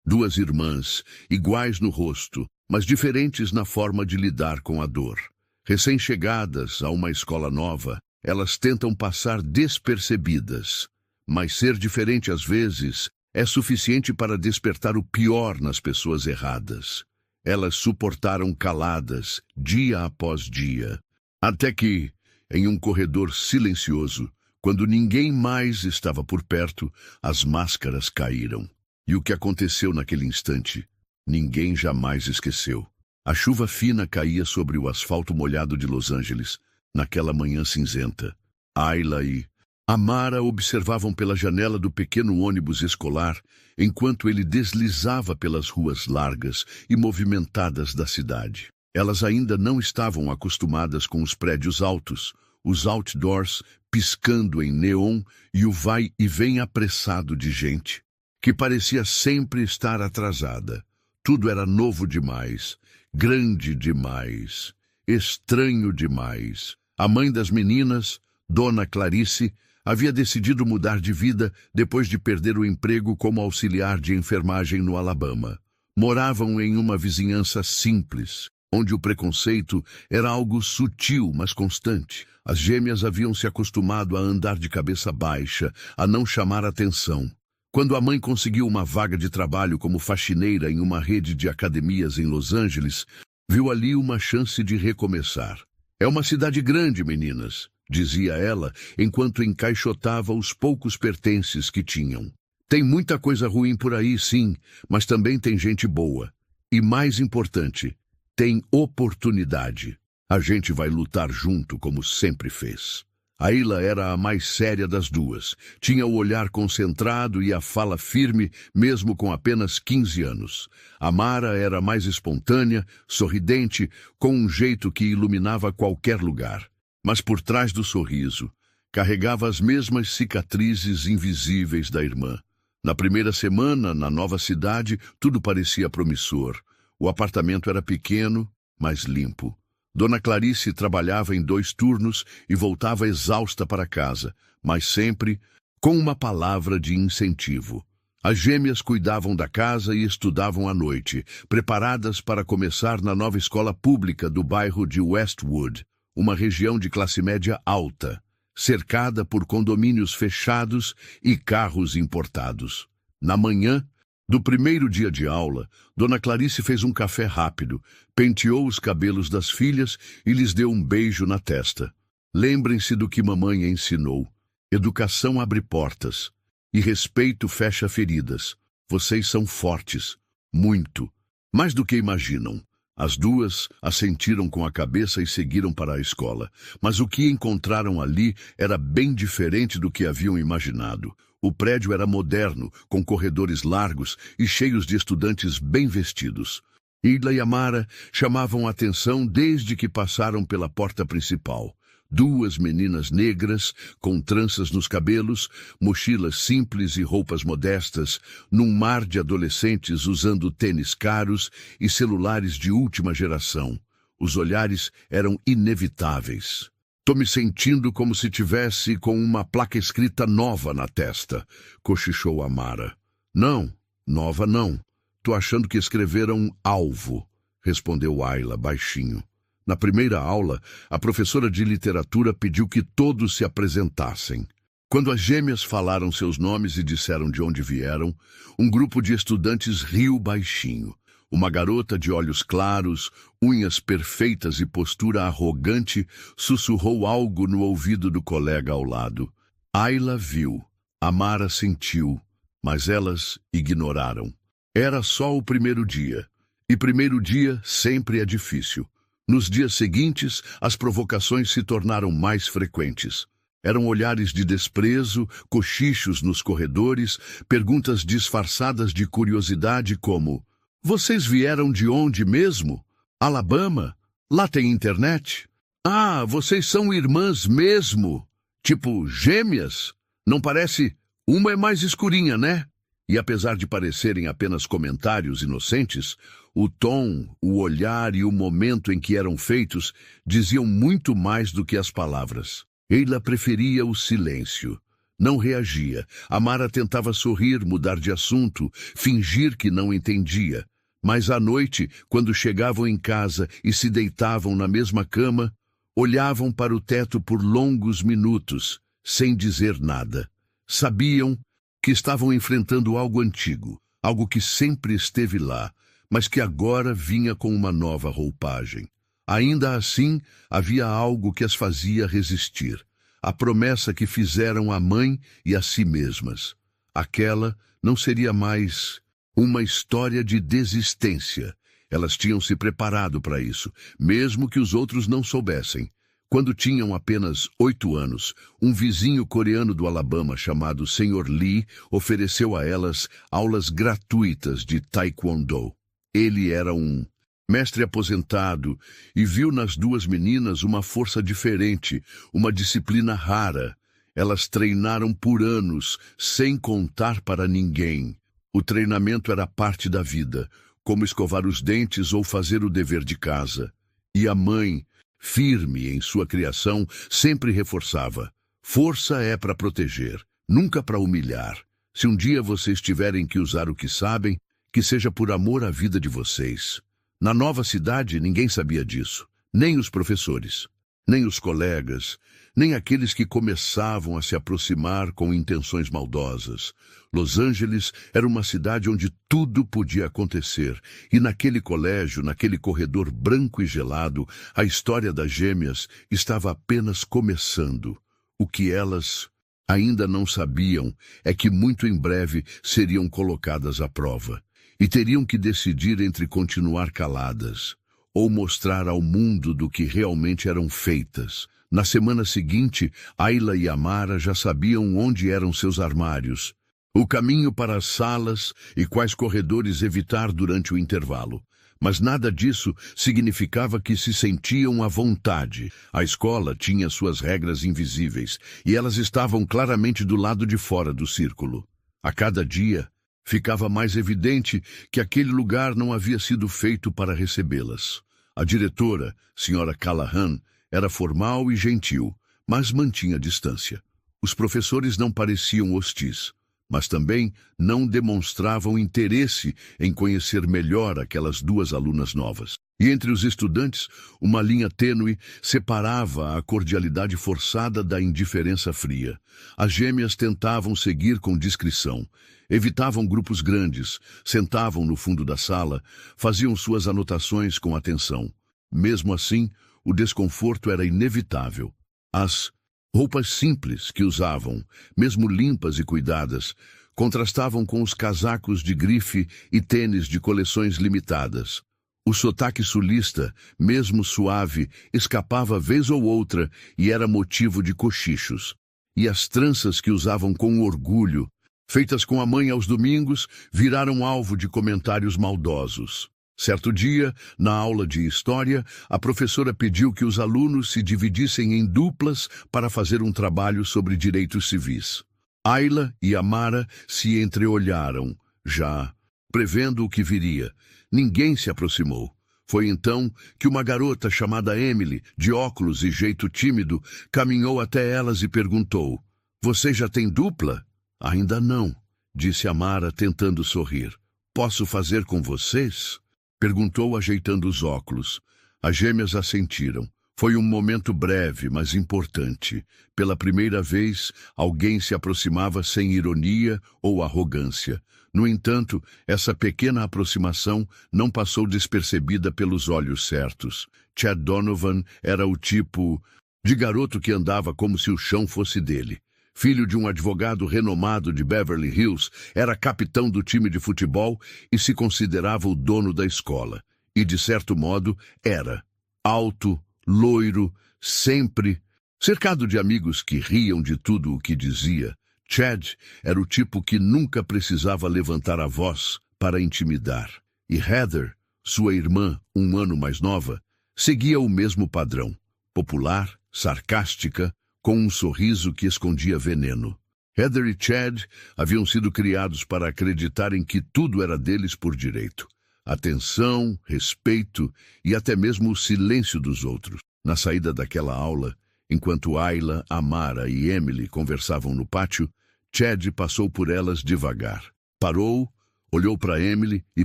Duas irmãs, iguais no rosto, mas diferentes na forma de lidar com a dor. Recém-chegadas a uma escola nova, elas tentam passar despercebidas. Mas ser diferente às vezes é suficiente para despertar o pior nas pessoas erradas. Elas suportaram caladas, dia após dia, até que, em um corredor silencioso, quando ninguém mais estava por perto, as máscaras caíram. E o que aconteceu naquele instante, ninguém jamais esqueceu. A chuva fina caía sobre o asfalto molhado de Los Angeles, naquela manhã cinzenta. Ayla e Amara observavam pela janela do pequeno ônibus escolar, enquanto ele deslizava pelas ruas largas e movimentadas da cidade. Elas ainda não estavam acostumadas com os prédios altos, os outdoors piscando em neon e o vai e vem apressado de gente, que parecia sempre estar atrasada. Tudo era novo demais, grande demais, estranho demais. A mãe das meninas, Dona Clarice, havia decidido mudar de vida depois de perder o emprego como auxiliar de enfermagem no Alabama. Moravam em uma vizinhança simples, onde o preconceito era algo sutil, mas constante. As gêmeas haviam se acostumado a andar de cabeça baixa, a não chamar atenção. Quando a mãe conseguiu uma vaga de trabalho como faxineira em uma rede de academias em Los Angeles, viu ali uma chance de recomeçar. É uma cidade grande, meninas, dizia ela, enquanto encaixotava os poucos pertences que tinham. Tem muita coisa ruim por aí, sim, mas também tem gente boa. E mais importante, tem oportunidade. A gente vai lutar junto como sempre fez. Ayla era a mais séria das duas. Tinha o olhar concentrado e a fala firme, mesmo com apenas 15 anos. Amara era mais espontânea, sorridente, com um jeito que iluminava qualquer lugar. Mas por trás do sorriso, carregava as mesmas cicatrizes invisíveis da irmã. Na primeira semana, na nova cidade, tudo parecia promissor. O apartamento era pequeno, mas limpo. Dona Clarice trabalhava em 2 turnos e voltava exausta para casa, mas sempre com uma palavra de incentivo. As gêmeas cuidavam da casa e estudavam à noite, preparadas para começar na nova escola pública do bairro de Westwood, uma região de classe média alta, cercada por condomínios fechados e carros importados. Na manhã do primeiro dia de aula, Dona Clarice fez um café rápido, penteou os cabelos das filhas e lhes deu um beijo na testa. Lembrem-se do que mamãe ensinou. Educação abre portas e respeito fecha feridas. Vocês são fortes, muito, mais do que imaginam. As duas assentiram com a cabeça e seguiram para a escola. Mas o que encontraram ali era bem diferente do que haviam imaginado. O prédio era moderno, com corredores largos e cheios de estudantes bem vestidos. Ayla e Amara chamavam a atenção desde que passaram pela porta principal. 2 meninas negras, com tranças nos cabelos, mochilas simples e roupas modestas, num mar de adolescentes usando tênis caros e celulares de última geração. Os olhares eram inevitáveis. Tô me sentindo como se tivesse com uma placa escrita nova na testa, cochichou Amara. Não, nova não. Tô achando que escreveram alvo, respondeu Ayla baixinho. Na primeira aula, a professora de literatura pediu que todos se apresentassem. Quando as gêmeas falaram seus nomes e disseram de onde vieram, um grupo de estudantes riu baixinho. Uma garota de olhos claros, unhas perfeitas e postura arrogante sussurrou algo no ouvido do colega ao lado. Ayla viu, Amara sentiu, mas elas ignoraram. Era só o primeiro dia, e primeiro dia sempre é difícil. Nos dias seguintes, as provocações se tornaram mais frequentes. Eram olhares de desprezo, cochichos nos corredores, perguntas disfarçadas de curiosidade como: vocês vieram de onde mesmo? Alabama? Lá tem internet? Ah, vocês são irmãs mesmo? Tipo, gêmeas? Não parece? Uma é mais escurinha, né? E apesar de parecerem apenas comentários inocentes, o tom, o olhar e o momento em que eram feitos diziam muito mais do que as palavras. Ayla preferia o silêncio. Não reagia. Amara tentava sorrir, mudar de assunto, fingir que não entendia. Mas à noite, quando chegavam em casa e se deitavam na mesma cama, olhavam para o teto por longos minutos, sem dizer nada. Sabiam que estavam enfrentando algo antigo, algo que sempre esteve lá, mas que agora vinha com uma nova roupagem. Ainda assim, havia algo que as fazia resistir. A promessa que fizeram à mãe e a si mesmas. Aquela não seria mais uma história de desistência. Elas tinham se preparado para isso, mesmo que os outros não soubessem. Quando tinham apenas 8 anos, um vizinho coreano do Alabama chamado Sr. Lee ofereceu a elas aulas gratuitas de taekwondo. Ele era um mestre aposentado e viu nas duas meninas uma força diferente, uma disciplina rara. Elas treinaram por anos, sem contar para ninguém. O treinamento era parte da vida, como escovar os dentes ou fazer o dever de casa. E a mãe, firme em sua criação, sempre reforçava: força é para proteger, nunca para humilhar. Se um dia vocês tiverem que usar o que sabem, que seja por amor à vida de vocês. Na nova cidade, ninguém sabia disso, nem os professores, nem os colegas, nem aqueles que começavam a se aproximar com intenções maldosas. Los Angeles era uma cidade onde tudo podia acontecer, e naquele colégio, naquele corredor branco e gelado, a história das gêmeas estava apenas começando. O que elas ainda não sabiam é que muito em breve seriam colocadas à prova. E teriam que decidir entre continuar caladas ou mostrar ao mundo do que realmente eram feitas. Na semana seguinte, Ayla e Amara já sabiam onde eram seus armários, o caminho para as salas e quais corredores evitar durante o intervalo. Mas nada disso significava que se sentiam à vontade. A escola tinha suas regras invisíveis e elas estavam claramente do lado de fora do círculo. A cada dia, ficava mais evidente que aquele lugar não havia sido feito para recebê-las. A diretora, Sra. Callahan, era formal e gentil, mas mantinha distância. Os professores não pareciam hostis, mas também não demonstravam interesse em conhecer melhor aquelas duas alunas novas. E entre os estudantes, uma linha tênue separava a cordialidade forçada da indiferença fria. As gêmeas tentavam seguir com discrição. Evitavam grupos grandes, sentavam no fundo da sala, faziam suas anotações com atenção. Mesmo assim, o desconforto era inevitável. As roupas simples que usavam, mesmo limpas e cuidadas, contrastavam com os casacos de grife e tênis de coleções limitadas. O sotaque sulista, mesmo suave, escapava vez ou outra e era motivo de cochichos. E as tranças que usavam com orgulho, feitas com a mãe aos domingos, viraram alvo de comentários maldosos. Certo dia, na aula de história, a professora pediu que os alunos se dividissem em duplas para fazer um trabalho sobre direitos civis. Ayla e Amara se entreolharam, já prevendo o que viria. Ninguém se aproximou. Foi então que uma garota chamada Emily, de óculos e jeito tímido, caminhou até elas e perguntou: "Vocês já têm dupla?" "Ainda não", disse Amara, tentando sorrir. "Posso fazer com vocês?" perguntou, ajeitando os óculos. As gêmeas assentiram. Foi um momento breve, mas importante. Pela primeira vez, alguém se aproximava sem ironia ou arrogância. No entanto, essa pequena aproximação não passou despercebida pelos olhos certos. Chad Donovan era o tipo de garoto que andava como se o chão fosse dele. Filho de um advogado renomado de Beverly Hills, era capitão do time de futebol e se considerava o dono da escola. E, de certo modo, era. Alto, loiro, sempre cercado de amigos que riam de tudo o que dizia. Chad era o tipo que nunca precisava levantar a voz para intimidar. E Heather, sua irmã, 1 ano mais nova, seguia o mesmo padrão. Popular, sarcástica, com um sorriso que escondia veneno. Heather e Chad haviam sido criados para acreditarem que tudo era deles por direito. Atenção, respeito e até mesmo o silêncio dos outros. Na saída daquela aula, Enquanto Ayla, Amara e Emily conversavam no pátio, Chad passou por elas devagar. Parou, olhou para Emily e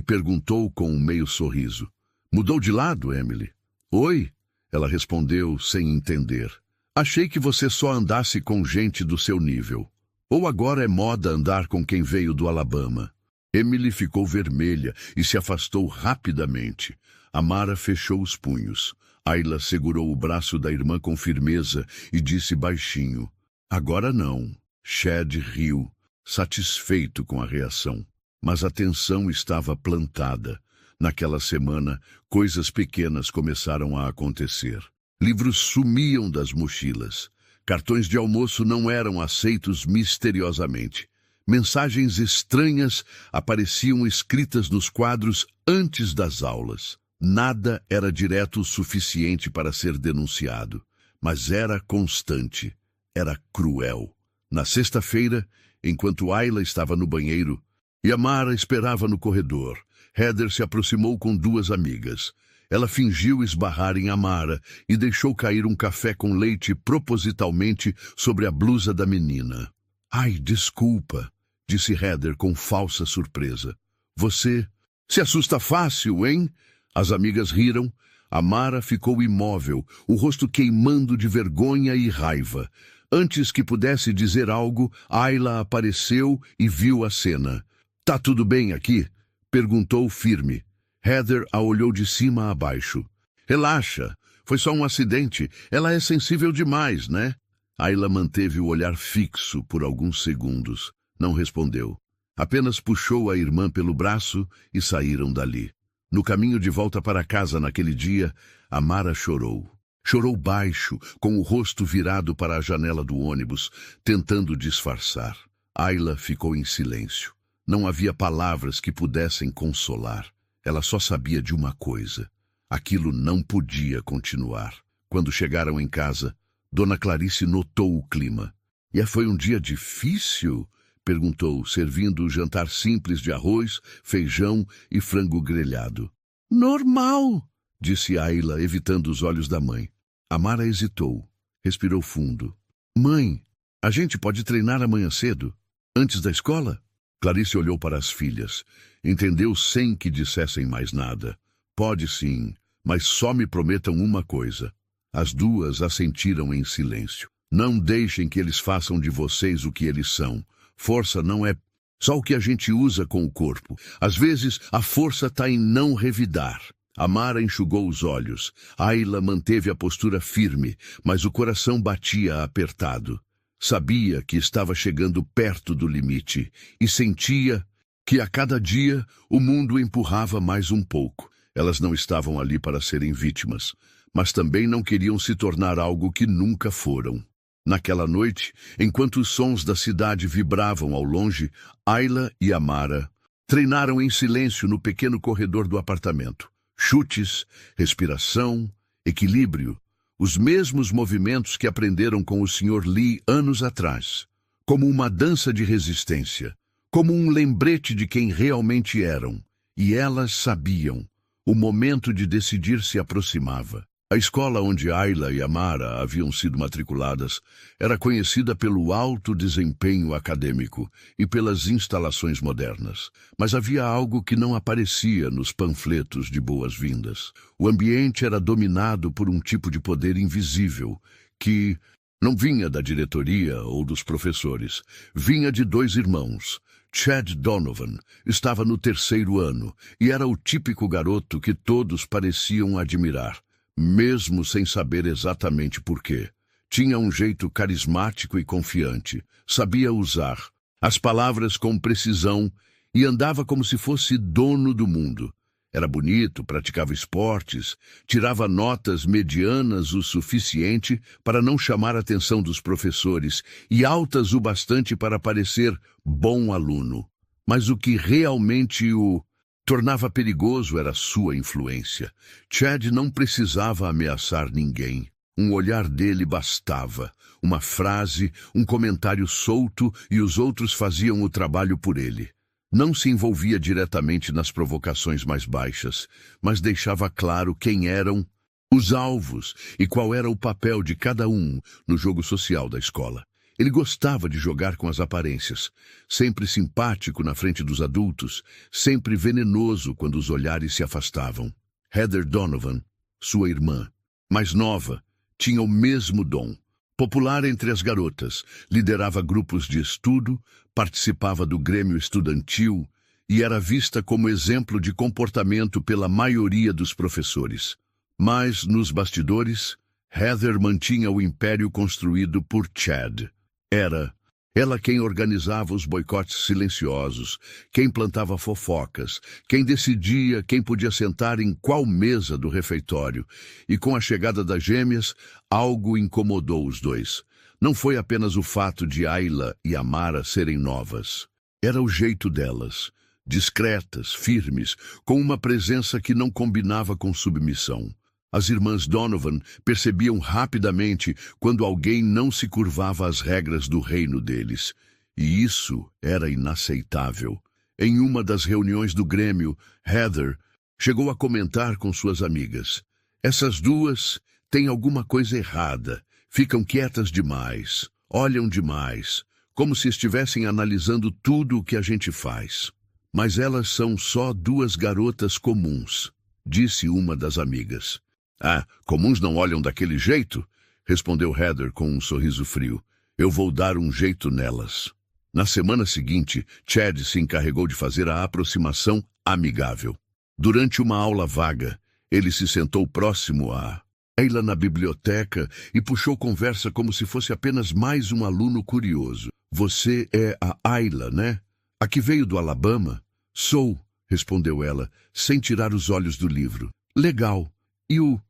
perguntou com um meio sorriso. Mudou de lado, Emily? Oi, ela respondeu sem entender. Achei que você só andasse com gente do seu nível. Ou agora é moda andar com quem veio do Alabama? Emily ficou vermelha e se afastou rapidamente. Amara fechou os punhos. Ayla segurou o braço da irmã com firmeza e disse baixinho. Agora não. Chad riu, satisfeito com a reação. Mas a tensão estava plantada. Naquela semana, coisas pequenas começaram a acontecer. Livros sumiam das mochilas. Cartões de almoço não eram aceitos misteriosamente. Mensagens estranhas apareciam escritas nos quadros antes das aulas. Nada era direto o suficiente para ser denunciado, mas era constante, era cruel. Na sexta-feira, enquanto Ayla estava no banheiro e Amara esperava no corredor, Heather se aproximou com duas amigas. Ela fingiu esbarrar em Amara e deixou cair um café com leite propositalmente sobre a blusa da menina. Ai, desculpa, disse Heather com falsa surpresa. Você se assusta fácil, hein? As amigas riram. Amara ficou imóvel, o rosto queimando de vergonha e raiva. Antes que pudesse dizer algo, Ayla apareceu e viu a cena. Tá tudo bem aqui? Perguntou firme. Heather a olhou de cima a baixo. Relaxa, foi só um acidente. Ela é sensível demais, né? Ayla manteve o olhar fixo por alguns segundos. Não respondeu. Apenas puxou a irmã pelo braço e saíram dali. No caminho de volta para casa naquele dia, Amara chorou. Chorou baixo, com o rosto virado para a janela do ônibus, tentando disfarçar. Ayla ficou em silêncio. Não havia palavras que pudessem consolar. Ela só sabia de uma coisa. Aquilo não podia continuar. Quando chegaram em casa, Dona Clarice notou o clima. E foi um dia difícil? Perguntou, servindo o jantar simples de arroz, feijão e frango grelhado. Normal, disse Ayla, evitando os olhos da mãe. Amara hesitou, respirou fundo. Mãe, a gente pode treinar amanhã cedo, antes da escola? Clarice olhou para as filhas. Entendeu sem que dissessem mais nada. Pode sim, mas só me prometam uma coisa. As duas assentiram em silêncio. Não deixem que eles façam de vocês o que eles são. Força não é só o que a gente usa com o corpo. Às vezes, a força está em não revidar. Amara enxugou os olhos. Ayla manteve a postura firme, mas o coração batia apertado. Sabia que estava chegando perto do limite e sentia que a cada dia o mundo empurrava mais um pouco. Elas não estavam ali para serem vítimas, mas também não queriam se tornar algo que nunca foram. Naquela noite, enquanto os sons da cidade vibravam ao longe, Ayla e Amara treinaram em silêncio no pequeno corredor do apartamento. Chutes, respiração, equilíbrio, os mesmos movimentos que aprenderam com o Sr. Lee anos atrás, como uma dança de resistência, como um lembrete de quem realmente eram. E elas sabiam, o momento de decidir se aproximava. A escola onde Ayla e Amara haviam sido matriculadas era conhecida pelo alto desempenho acadêmico e pelas instalações modernas. Mas havia algo que não aparecia nos panfletos de boas-vindas. O ambiente era dominado por um tipo de poder invisível que não vinha da diretoria ou dos professores. Vinha de dois irmãos. Chad Donovan estava no 3º ano e era o típico garoto que todos pareciam admirar. Mesmo sem saber exatamente por quê. Tinha um jeito carismático e confiante, sabia usar as palavras com precisão e andava como se fosse dono do mundo. Era bonito, praticava esportes, tirava notas medianas o suficiente para não chamar a atenção dos professores e altas o bastante para parecer bom aluno. Mas o que realmente o tornava perigoso era sua influência. Chad não precisava ameaçar ninguém. Um olhar dele bastava. Uma frase, um comentário solto e os outros faziam o trabalho por ele. Não se envolvia diretamente nas provocações mais baixas, mas deixava claro quem eram os alvos e qual era o papel de cada um no jogo social da escola. Ele gostava de jogar com as aparências, sempre simpático na frente dos adultos, sempre venenoso quando os olhares se afastavam. Heather Donovan, sua irmã, mais nova, tinha o mesmo dom. Popular entre as garotas, liderava grupos de estudo, participava do grêmio estudantil e era vista como exemplo de comportamento pela maioria dos professores. Mas, nos bastidores, Heather mantinha o império construído por Chad. Era ela quem organizava os boicotes silenciosos, quem plantava fofocas, quem decidia quem podia sentar em qual mesa do refeitório. E com a chegada das gêmeas, algo incomodou os dois. Não foi apenas o fato de Ayla e Amara serem novas. Era o jeito delas, discretas, firmes, com uma presença que não combinava com submissão. As irmãs Donovan percebiam rapidamente quando alguém não se curvava às regras do reino deles. E isso era inaceitável. Em uma das reuniões do Grêmio, Heather chegou a comentar com suas amigas: "Essas duas têm alguma coisa errada. Ficam quietas demais, olham demais, como se estivessem analisando tudo o que a gente faz. Mas elas são só duas garotas comuns", disse uma das amigas. "Ah, comuns não olham daquele jeito?", respondeu Heather com um sorriso frio. "Eu vou dar um jeito nelas." Na semana seguinte, Chad se encarregou de fazer a aproximação amigável. Durante uma aula vaga, ele se sentou próximo a Ayla na biblioteca e puxou conversa como se fosse apenas mais um aluno curioso. "Você é a Ayla, né? A que veio do Alabama?" "Sou", respondeu ela, sem tirar os olhos do livro. "Legal. E o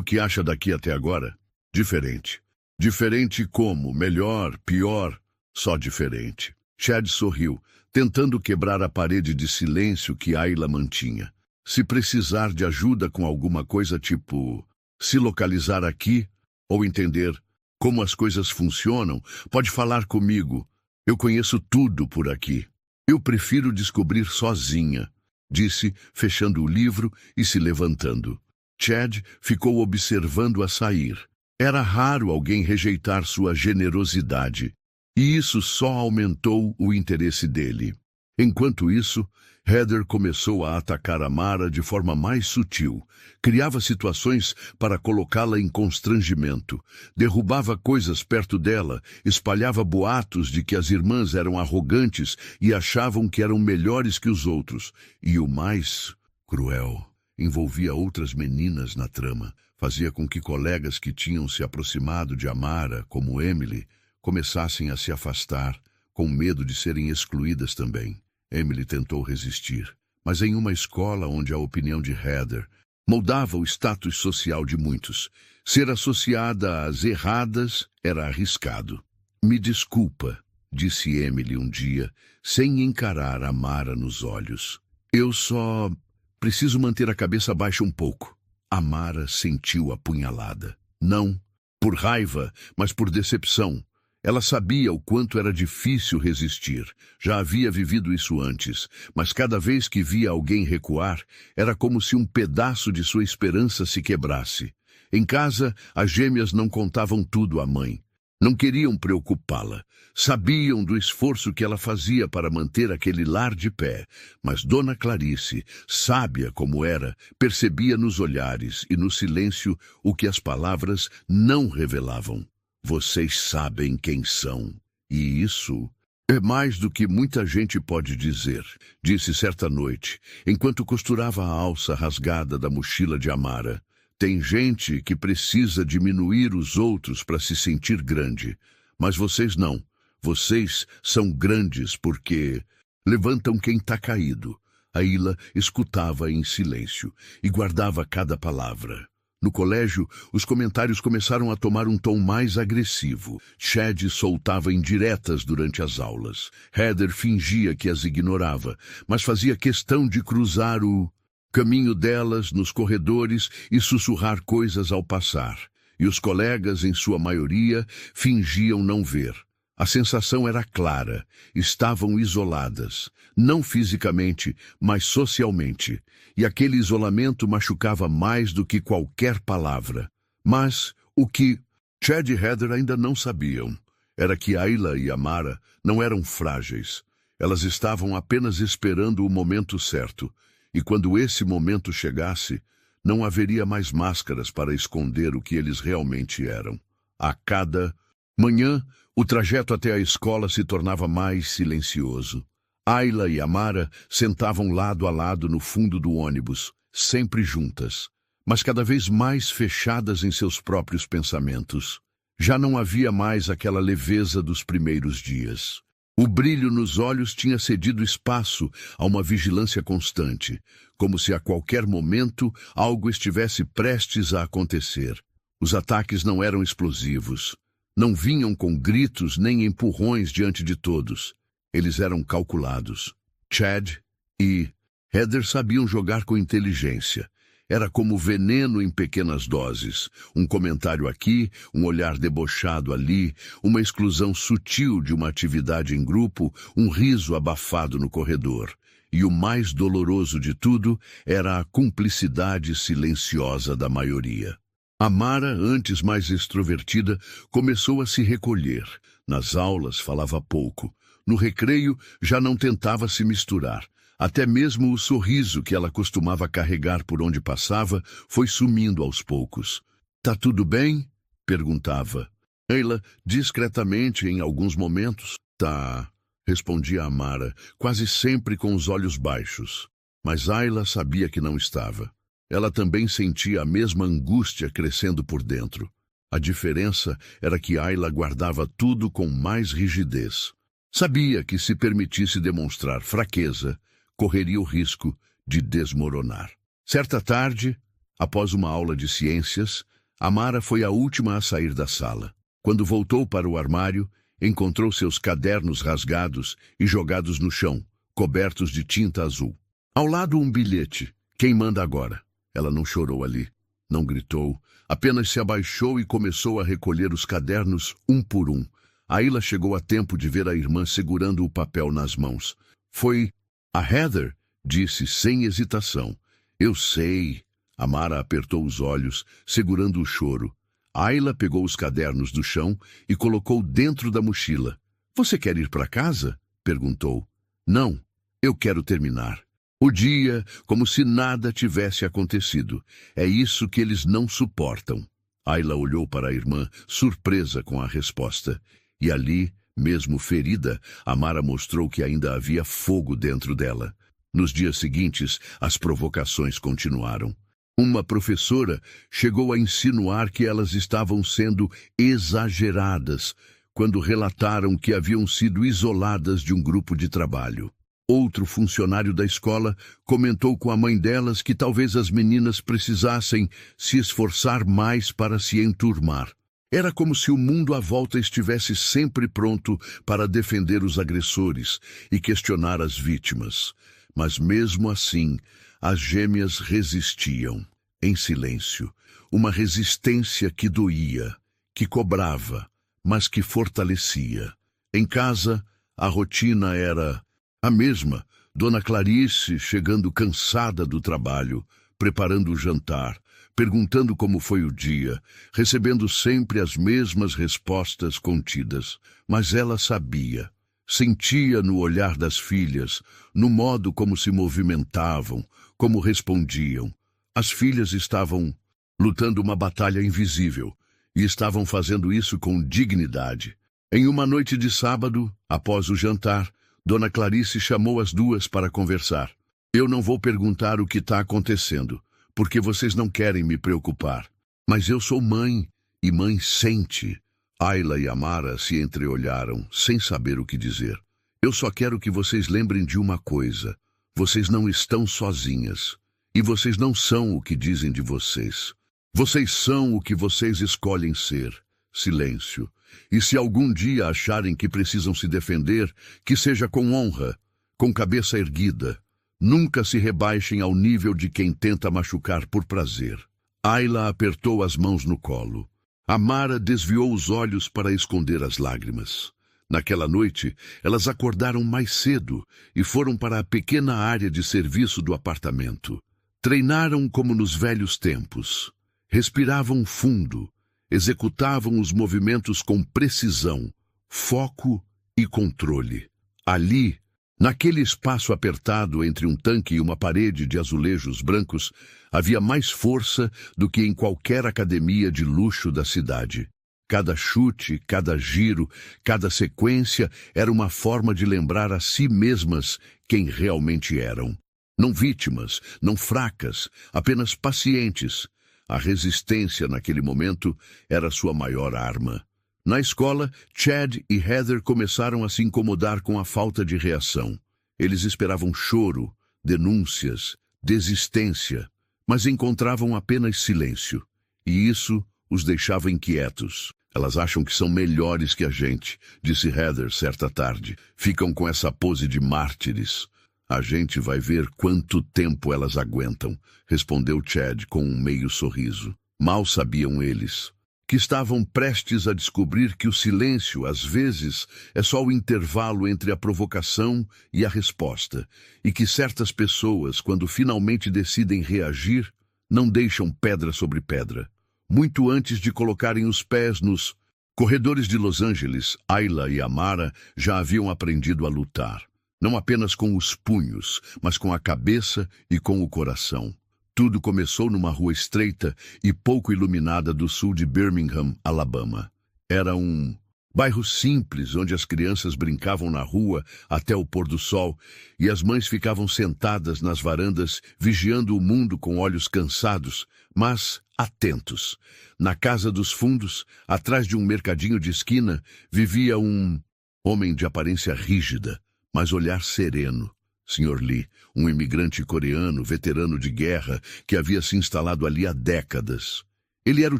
que acha daqui até agora?" "Diferente." "Diferente como? Melhor? Pior?" "Só diferente." Chad sorriu, tentando quebrar a parede de silêncio que Ayla mantinha. "Se precisar de ajuda com alguma coisa tipo se localizar aqui ou entender como as coisas funcionam, pode falar comigo. Eu conheço tudo por aqui." "Eu prefiro descobrir sozinha", disse, fechando o livro e se levantando. Chad ficou observando-a sair. Era raro alguém rejeitar sua generosidade, e isso só aumentou o interesse dele. Enquanto isso, Heather começou a atacar Amara de forma mais sutil. Criava situações para colocá-la em constrangimento. Derrubava coisas perto dela, espalhava boatos de que as irmãs eram arrogantes e achavam que eram melhores que os outros. E o mais cruel, envolvia outras meninas na trama. Fazia com que colegas que tinham se aproximado de Amara, como Emily, começassem a se afastar, com medo de serem excluídas também. Emily tentou resistir, mas em uma escola onde a opinião de Heather moldava o status social de muitos, ser associada às erradas era arriscado. "Me desculpa", disse Emily um dia, sem encarar Amara nos olhos. "Eu só preciso manter a cabeça baixa um pouco." Amara sentiu apunhalada. Não por raiva, mas por decepção. Ela sabia o quanto era difícil resistir. Já havia vivido isso antes, mas cada vez que via alguém recuar, era como se um pedaço de sua esperança se quebrasse. Em casa, as gêmeas não contavam tudo à mãe. Não queriam preocupá-la. Sabiam do esforço que ela fazia para manter aquele lar de pé, mas Dona Clarice, sábia como era, percebia nos olhares e no silêncio o que as palavras não revelavam. "Vocês sabem quem são. E isso é mais do que muita gente pode dizer", disse certa noite, enquanto costurava a alça rasgada da mochila de Amara. "Tem gente que precisa diminuir os outros para se sentir grande, mas vocês não. Vocês são grandes porque levantam quem está caído." Ayla escutava em silêncio e guardava cada palavra. No colégio, os comentários começaram a tomar um tom mais agressivo. Chad soltava indiretas durante as aulas. Heather fingia que as ignorava, mas fazia questão de cruzar o caminho delas nos corredores e sussurrar coisas ao passar. E os colegas, em sua maioria, fingiam não ver. A sensação era clara. Estavam isoladas, não fisicamente, mas socialmente, e aquele isolamento machucava mais do que qualquer palavra. Mas o que Chad e Heather ainda não sabiam era que Ayla e Amara não eram frágeis. Elas estavam apenas esperando o momento certo, e quando esse momento chegasse, não haveria mais máscaras para esconder o que eles realmente eram. A cada manhã, o trajeto até a escola se tornava mais silencioso. Ayla e Amara sentavam lado a lado no fundo do ônibus, sempre juntas, mas cada vez mais fechadas em seus próprios pensamentos. Já não havia mais aquela leveza dos primeiros dias. O brilho nos olhos tinha cedido espaço a uma vigilância constante, como se a qualquer momento algo estivesse prestes a acontecer. Os ataques não eram explosivos. Não vinham com gritos nem empurrões diante de todos. Eles eram calculados. Chad e Heather sabiam jogar com inteligência. Era como veneno em pequenas doses. Um comentário aqui, um olhar debochado ali, uma exclusão sutil de uma atividade em grupo, um riso abafado no corredor. E o mais doloroso de tudo era a cumplicidade silenciosa da maioria. Amara, antes mais extrovertida, começou a se recolher. Nas aulas falava pouco. No recreio já não tentava se misturar. Até mesmo o sorriso que ela costumava carregar por onde passava foi sumindo aos poucos. "Tá tudo bem?" perguntava. Ayla, discretamente em alguns momentos. "Tá", respondia Amara, quase sempre com os olhos baixos. Mas Ayla sabia que não estava. Ela também sentia a mesma angústia crescendo por dentro. A diferença era que Ayla guardava tudo com mais rigidez. Sabia que se permitisse demonstrar fraqueza, correria o risco de desmoronar. Certa tarde, após uma aula de ciências, Amara foi a última a sair da sala. Quando voltou para o armário, encontrou seus cadernos rasgados e jogados no chão, cobertos de tinta azul. Ao lado um bilhete. "Quem manda agora?" Ela não chorou ali, não gritou, apenas se abaixou e começou a recolher os cadernos um por um. Ayla chegou a tempo de ver a irmã segurando o papel nas mãos. "Foi a Heather", disse sem hesitação. "Eu sei." Amara apertou os olhos, segurando o choro. Ayla pegou os cadernos do chão e colocou dentro da mochila. "Você quer ir para casa?" perguntou. "Não, eu quero terminar." O dia, como se nada tivesse acontecido. É isso que eles não suportam. Ayla olhou para a irmã, surpresa com a resposta. E ali, mesmo ferida, Amara mostrou que ainda havia fogo dentro dela. Nos dias seguintes, as provocações continuaram. Uma professora chegou a insinuar que elas estavam sendo exageradas quando relataram que haviam sido isoladas de um grupo de trabalho. Outro funcionário da escola comentou com a mãe delas que talvez as meninas precisassem se esforçar mais para se enturmar. Era como se o mundo à volta estivesse sempre pronto para defender os agressores e questionar as vítimas. Mas mesmo assim, as gêmeas resistiam, em silêncio. Uma resistência que doía, que cobrava, mas que fortalecia. Em casa, a rotina era a mesma. Dona Clarice chegando cansada do trabalho, preparando o jantar, perguntando como foi o dia, recebendo sempre as mesmas respostas contidas. Mas ela sabia, sentia no olhar das filhas, no modo como se movimentavam, como respondiam. As filhas estavam lutando uma batalha invisível e estavam fazendo isso com dignidade. Em uma noite de sábado, após o jantar, Dona Clarice chamou as duas para conversar. "Eu não vou perguntar o que está acontecendo, porque vocês não querem me preocupar. Mas eu sou mãe, e mãe sente." Ayla e Amara se entreolharam, sem saber o que dizer. "Eu só quero que vocês lembrem de uma coisa. Vocês não estão sozinhas. E vocês não são o que dizem de vocês. Vocês são o que vocês escolhem ser." Silêncio. "E se algum dia acharem que precisam se defender, que seja com honra, com cabeça erguida. Nunca se rebaixem ao nível de quem tenta machucar por prazer." Ayla apertou as mãos no colo. Amara desviou os olhos para esconder as lágrimas. Naquela noite, elas acordaram mais cedo e foram para a pequena área de serviço do apartamento. Treinaram como nos velhos tempos. Respiravam fundo, executavam os movimentos com precisão, foco e controle. Ali, naquele espaço apertado entre um tanque e uma parede de azulejos brancos, havia mais força do que em qualquer academia de luxo da cidade. Cada chute, cada giro, cada sequência era uma forma de lembrar a si mesmas quem realmente eram. Não vítimas, não fracas, apenas pacientes. A resistência naquele momento era sua maior arma. Na escola, Chad e Heather começaram a se incomodar com a falta de reação. Eles esperavam choro, denúncias, desistência, mas encontravam apenas silêncio. E isso os deixava inquietos. Elas acham que são melhores que a gente, disse Heather certa tarde. Ficam com essa pose de mártires. A gente vai ver quanto tempo elas aguentam, respondeu Chad com um meio sorriso. Mal sabiam eles que estavam prestes a descobrir que o silêncio, às vezes, é só o intervalo entre a provocação e a resposta, e que certas pessoas, quando finalmente decidem reagir, não deixam pedra sobre pedra. Muito antes de colocarem os pés nos corredores de Los Angeles, Ayla e Amara já haviam aprendido a lutar. Não apenas com os punhos, mas com a cabeça e com o coração. Tudo começou numa rua estreita e pouco iluminada do sul de Birmingham, Alabama. Era um bairro simples, onde as crianças brincavam na rua até o pôr do sol e as mães ficavam sentadas nas varandas, vigiando o mundo com olhos cansados, mas atentos. Na casa dos fundos, atrás de um mercadinho de esquina, vivia um homem de aparência rígida, mas olhar sereno. Sr. Lee, um imigrante coreano, veterano de guerra, que havia se instalado ali há décadas. Ele era o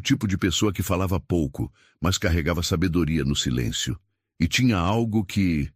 tipo de pessoa que falava pouco, mas carregava sabedoria no silêncio. E tinha algo que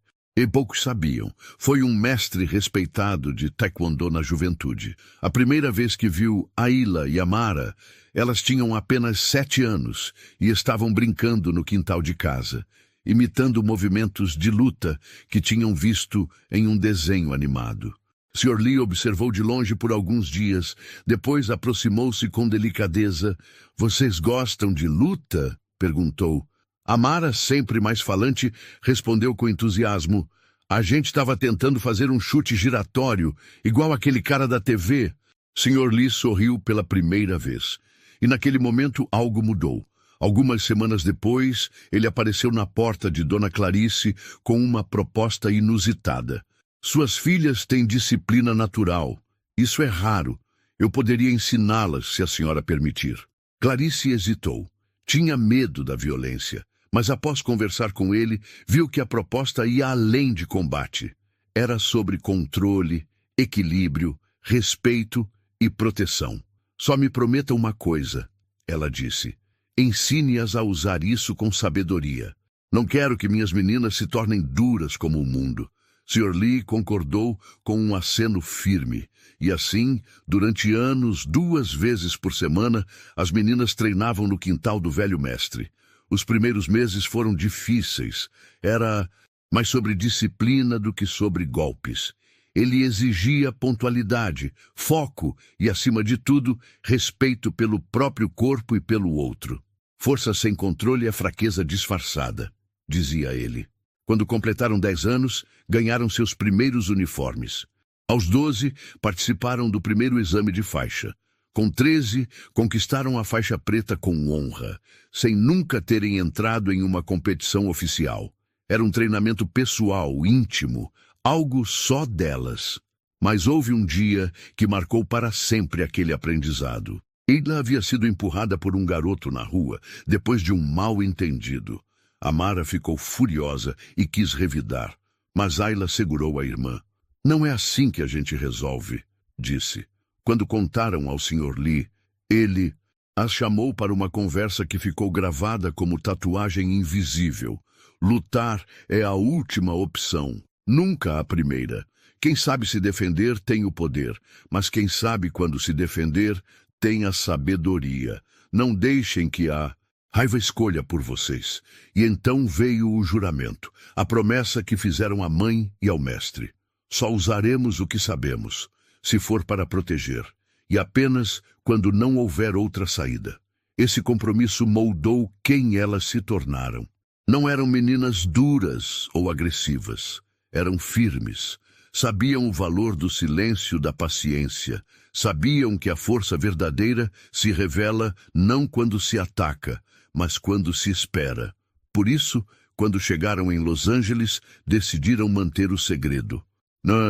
poucos sabiam. Foi um mestre respeitado de taekwondo na juventude. A primeira vez que viu Ayla e Amara, elas tinham apenas 7 anos e estavam brincando no quintal de casa, imitando movimentos de luta que tinham visto em um desenho animado. Sr. Lee observou de longe por alguns dias, depois aproximou-se com delicadeza. "Vocês gostam de luta?" perguntou. Amara, sempre mais falante, respondeu com entusiasmo. "A gente estava tentando fazer um chute giratório, igual aquele cara da TV." Sr. Lee sorriu pela primeira vez. E naquele momento algo mudou. Algumas semanas depois, ele apareceu na porta de Dona Clarice com uma proposta inusitada. "Suas filhas têm disciplina natural. Isso é raro. Eu poderia ensiná-las, se a senhora permitir." Clarice hesitou. Tinha medo da violência, mas após conversar com ele, viu que a proposta ia além de combate. Era sobre controle, equilíbrio, respeito e proteção. "Só me prometa uma coisa," ela disse. "Ensine-as a usar isso com sabedoria. Não quero que minhas meninas se tornem duras como o mundo." Sr. Lee concordou com um aceno firme. E assim, durante anos, 2 vezes por semana, as meninas treinavam no quintal do velho mestre. Os primeiros meses foram difíceis. Era mais sobre disciplina do que sobre golpes. Ele exigia pontualidade, foco e, acima de tudo, respeito pelo próprio corpo e pelo outro. "Força sem controle é fraqueza disfarçada", dizia ele. Quando completaram 10 anos, ganharam seus primeiros uniformes. Aos 12, participaram do primeiro exame de faixa. Com 13, conquistaram a faixa preta com honra, sem nunca terem entrado em uma competição oficial. Era um treinamento pessoal, íntimo, algo só delas. Mas houve um dia que marcou para sempre aquele aprendizado. Ayla havia sido empurrada por um garoto na rua, depois de um mal-entendido. Amara ficou furiosa e quis revidar, mas Ayla segurou a irmã. "Não é assim que a gente resolve", disse. Quando contaram ao Sr. Lee, ele as chamou para uma conversa que ficou gravada como tatuagem invisível. "Lutar é a última opção, nunca a primeira. Quem sabe se defender tem o poder, mas quem sabe quando se defender tem a sabedoria. Não deixem que a Raiva escolha por vocês. E então veio o juramento, a promessa que fizeram à mãe e ao mestre. Só usaremos o que sabemos, se for para proteger, e apenas quando não houver outra saída. Esse compromisso moldou quem elas se tornaram. Não eram meninas duras ou agressivas. Eram firmes. Sabiam o valor do silêncio, da paciência. Sabiam que a força verdadeira se revela não quando se ataca, mas quando se espera. Por isso, quando chegaram em Los Angeles, decidiram manter o segredo.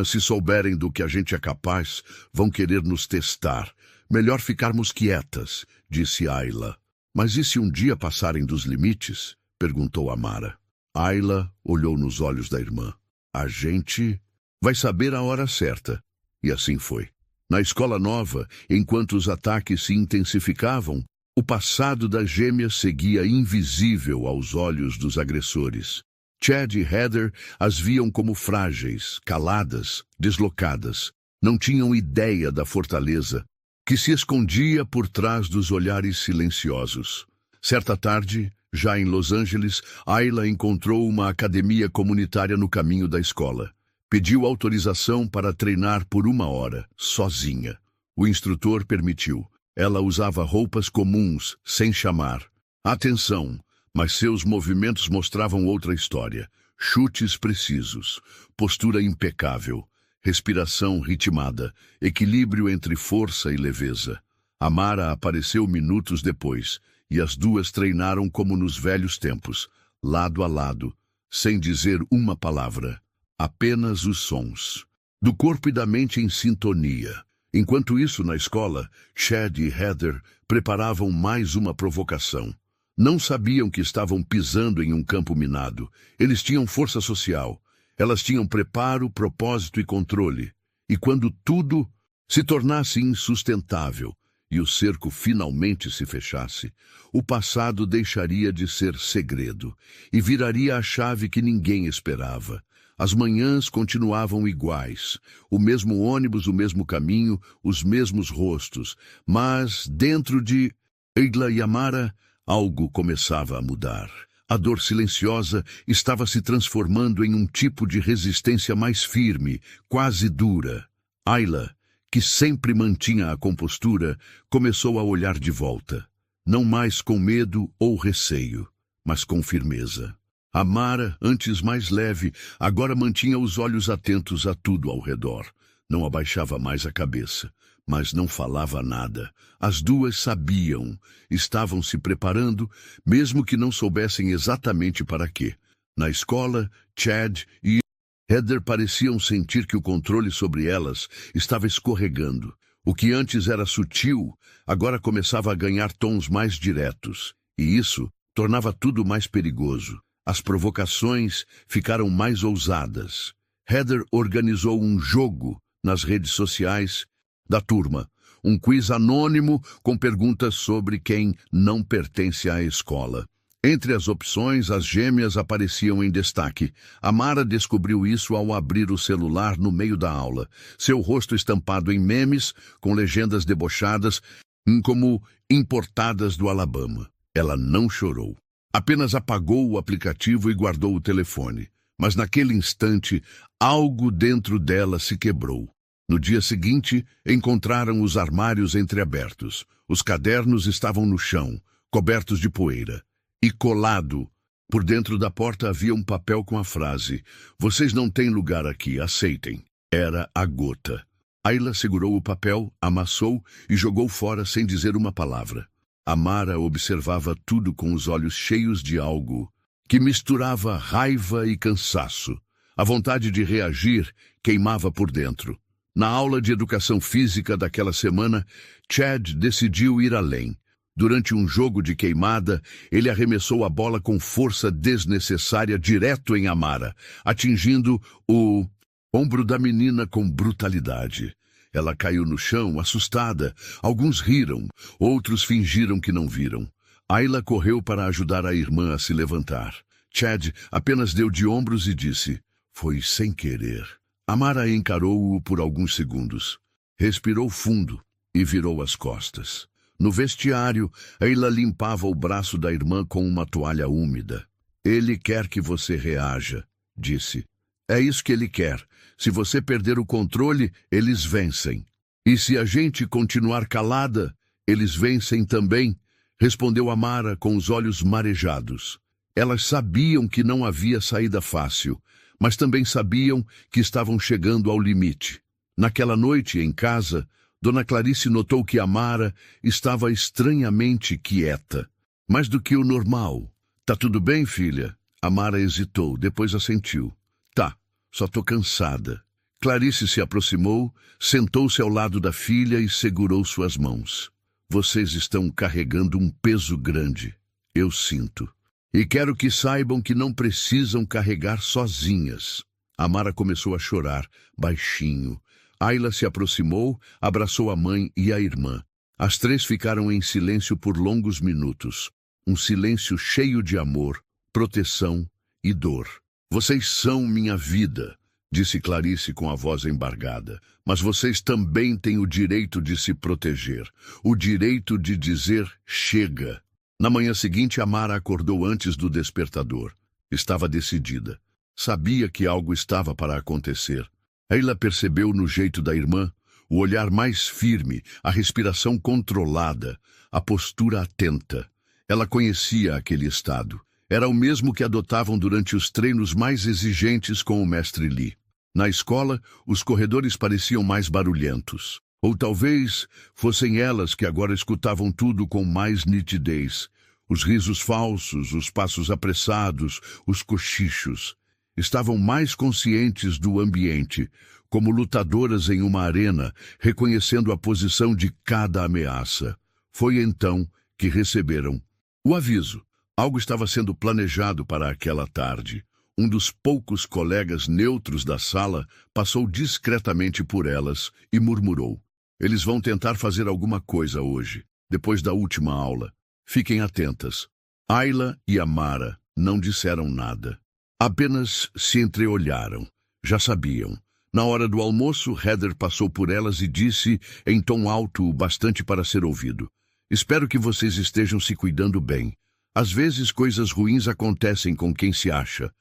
Se souberem do que a gente é capaz, vão querer nos testar. Melhor ficarmos quietas, disse Ayla. Mas e se um dia passarem dos limites? Perguntou Amara. Ayla olhou nos olhos da irmã. A gente vai saber a hora certa. E assim foi. Na escola nova, enquanto os ataques se intensificavam, o passado das gêmeas seguia invisível aos olhos dos agressores. Chad e Heather as viam como frágeis, caladas, deslocadas. Não tinham ideia da fortaleza que se escondia por trás dos olhares silenciosos. Certa tarde, já em Los Angeles, Ayla encontrou uma academia comunitária no caminho da escola. Pediu autorização para treinar por 1 hora, sozinha. O instrutor permitiu. Ela usava roupas comuns, sem chamar atenção, mas seus movimentos mostravam outra história. Chutes precisos, postura impecável, respiração ritmada, equilíbrio entre força e leveza. Amara apareceu minutos depois, e as duas treinaram como nos velhos tempos, lado a lado, sem dizer uma palavra, apenas os sons, do corpo e da mente em sintonia. Enquanto isso, na escola, Chad e Heather preparavam mais uma provocação. Não sabiam que estavam pisando em um campo minado. Eles tinham força social. Elas tinham preparo, propósito e controle. E quando tudo se tornasse insustentável e o cerco finalmente se fechasse, o passado deixaria de ser segredo e viraria a chave que ninguém esperava. As manhãs continuavam iguais, o mesmo ônibus, o mesmo caminho, os mesmos rostos, mas dentro de Ayla e Amara, algo começava a mudar. A dor silenciosa estava se transformando em um tipo de resistência mais firme, quase dura. Ayla, que sempre mantinha a compostura, começou a olhar de volta, não mais com medo ou receio, mas com firmeza. Amara, antes mais leve, agora mantinha os olhos atentos a tudo ao redor. Não abaixava mais a cabeça, mas não falava nada. As duas sabiam, estavam se preparando, mesmo que não soubessem exatamente para quê. Na escola, Chad e Heather pareciam sentir que o controle sobre elas estava escorregando. O que antes era sutil, agora começava a ganhar tons mais diretos, e isso tornava tudo mais perigoso. As provocações ficaram mais ousadas. Heather organizou um jogo nas redes sociais da turma, um quiz anônimo com perguntas sobre quem não pertence à escola. Entre as opções, as gêmeas apareciam em destaque. Amara descobriu isso ao abrir o celular no meio da aula, seu rosto estampado em memes com legendas debochadas, como importadas do Alabama. Ela não chorou. Apenas apagou o aplicativo e guardou o telefone. Mas naquele instante, algo dentro dela se quebrou. No dia seguinte, encontraram os armários entreabertos. Os cadernos estavam no chão, cobertos de poeira. E colado, por dentro da porta havia um papel com a frase: "Vocês não têm lugar aqui, aceitem." Era a gota. Ayla segurou o papel, amassou e jogou fora sem dizer uma palavra. Amara observava tudo com os olhos cheios de algo que misturava raiva e cansaço. A vontade de reagir queimava por dentro. Na aula de educação física daquela semana, Chad decidiu ir além. Durante um jogo de queimada, ele arremessou a bola com força desnecessária direto em Amara, atingindo o ombro da menina com brutalidade. Ela caiu no chão, assustada. Alguns riram, outros fingiram que não viram. Ayla correu para ajudar a irmã a se levantar. Chad apenas deu de ombros e disse: "Foi sem querer." Amara encarou-o por alguns segundos. Respirou fundo e virou as costas. No vestiário, Ayla limpava o braço da irmã com uma toalha úmida. Ele quer que você reaja, disse. É isso que ele quer. Se você perder o controle, eles vencem. E se a gente continuar calada, eles vencem também, respondeu Amara com os olhos marejados. Elas sabiam que não havia saída fácil, mas também sabiam que estavam chegando ao limite. Naquela noite, em casa, Dona Clarice notou que Amara estava estranhamente quieta. Mais do que o normal. Tá tudo bem, filha? Amara hesitou, depois assentiu. Tá, só tô cansada. Clarice se aproximou, sentou-se ao lado da filha e segurou suas mãos. Vocês estão carregando um peso grande. Eu sinto. E quero que saibam que não precisam carregar sozinhas. Amara começou a chorar, baixinho. Ayla se aproximou, abraçou a mãe e a irmã. As três ficaram em silêncio por longos minutos. Um silêncio cheio de amor, proteção e dor. Vocês são minha vida, disse Clarice com a voz embargada. Mas vocês também têm o direito de se proteger. O direito de dizer chega. Na manhã seguinte, Amara acordou antes do despertador. Estava decidida. Sabia que algo estava para acontecer. Ayla percebeu no jeito da irmã o olhar mais firme, a respiração controlada, a postura atenta. Ela conhecia aquele estado. Era o mesmo que adotavam durante os treinos mais exigentes com o mestre Li. Na escola, os corredores pareciam mais barulhentos. Ou talvez fossem elas que agora escutavam tudo com mais nitidez. Os risos falsos, os passos apressados, os cochichos. Estavam mais conscientes do ambiente, como lutadoras em uma arena, reconhecendo a posição de cada ameaça. Foi então que receberam o aviso. Algo estava sendo planejado para aquela tarde. Um dos poucos colegas neutros da sala passou discretamente por elas e murmurou. Eles vão tentar fazer alguma coisa hoje, depois da última aula. Fiquem atentas. Ayla e Amara não disseram nada. Apenas se entreolharam. Já sabiam. Na hora do almoço, Heather passou por elas e disse, em tom alto o bastante para ser ouvido. Espero que vocês estejam se cuidando bem. Às vezes coisas ruins acontecem com quem se acha.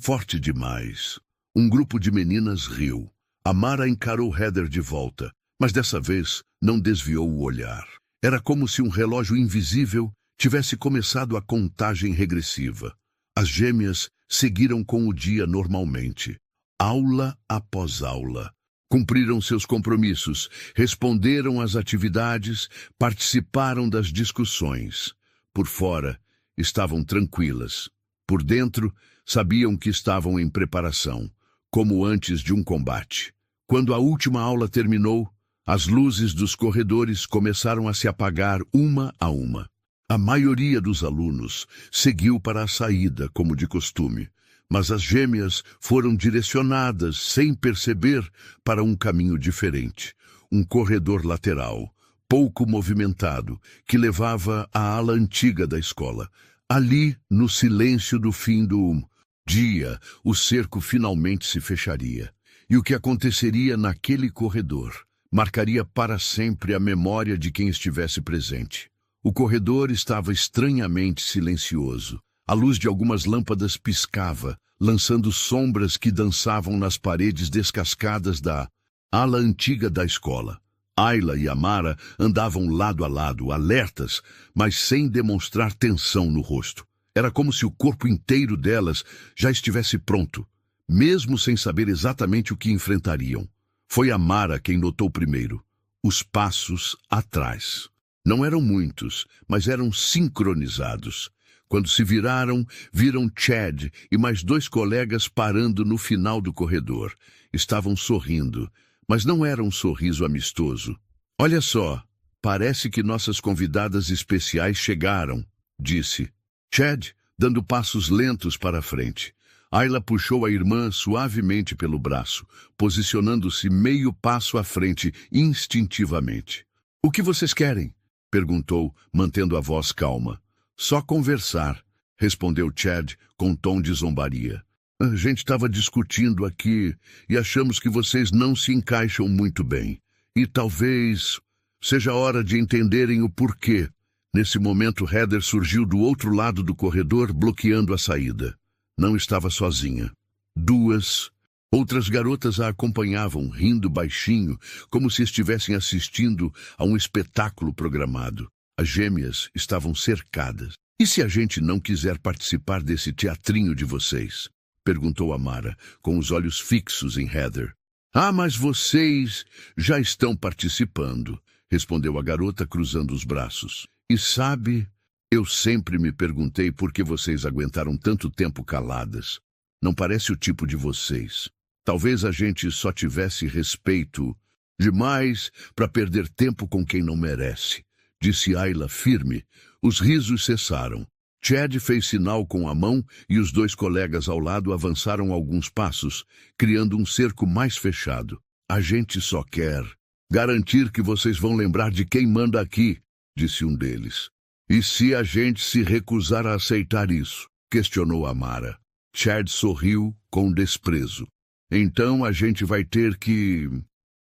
Forte demais. Um grupo de meninas riu. Amara encarou Heather de volta, mas dessa vez não desviou o olhar. Era como se um relógio invisível tivesse começado a contagem regressiva. As gêmeas seguiram com o dia normalmente. Aula após aula. Cumpriram seus compromissos, responderam às atividades, participaram das discussões. Por fora, estavam tranquilas. Por dentro, sabiam que estavam em preparação, como antes de um combate. Quando a última aula terminou, as luzes dos corredores começaram a se apagar uma a uma. A maioria dos alunos seguiu para a saída, como de costume, mas as gêmeas foram direcionadas, sem perceber, para um caminho diferente. Um corredor lateral, pouco movimentado, que levava à ala antiga da escola. Ali, no silêncio do fim do dia, o cerco finalmente se fecharia. E o que aconteceria naquele corredor marcaria para sempre a memória de quem estivesse presente. O corredor estava estranhamente silencioso. A luz de algumas lâmpadas piscava, lançando sombras que dançavam nas paredes descascadas da ala antiga da escola. Ayla e Amara andavam lado a lado, alertas, mas sem demonstrar tensão no rosto. Era como se o corpo inteiro delas já estivesse pronto, mesmo sem saber exatamente o que enfrentariam. Foi Amara quem notou primeiro. Os passos atrás. Não eram muitos, mas eram sincronizados. Quando se viraram, viram Chad e mais dois colegas parando no final do corredor. Estavam sorrindo, mas não era um sorriso amistoso. Olha só, parece que nossas convidadas especiais chegaram, disse Chad, dando passos lentos para a frente. Ayla puxou a irmã suavemente pelo braço, posicionando-se meio passo à frente instintivamente. O que vocês querem? Perguntou, mantendo a voz calma. Só conversar, respondeu Chad com tom de zombaria. A gente estava discutindo aqui e achamos que vocês não se encaixam muito bem. E talvez... Seja a hora de entenderem o porquê. Nesse momento, Heather surgiu do outro lado do corredor, bloqueando a saída. Não estava sozinha. Duas outras garotas a acompanhavam, rindo baixinho, como se estivessem assistindo a um espetáculo programado. As gêmeas estavam cercadas. E se a gente não quiser participar desse teatrinho de vocês? Perguntou Amara, com os olhos fixos em Heather. Ah, mas vocês já estão participando, respondeu a garota, cruzando os braços. E sabe, eu sempre me perguntei por que vocês aguentaram tanto tempo caladas. Não parece o tipo de vocês. Talvez a gente só tivesse respeito demais para perder tempo com quem não merece, disse Ayla firme. Os risos cessaram. Chad fez sinal com a mão e os dois colegas ao lado avançaram alguns passos, criando um cerco mais fechado. A gente só quer garantir que vocês vão lembrar de quem manda aqui, disse um deles. E se a gente se recusar a aceitar isso? Questionou Amara. Chad sorriu com desprezo. Então a gente vai ter que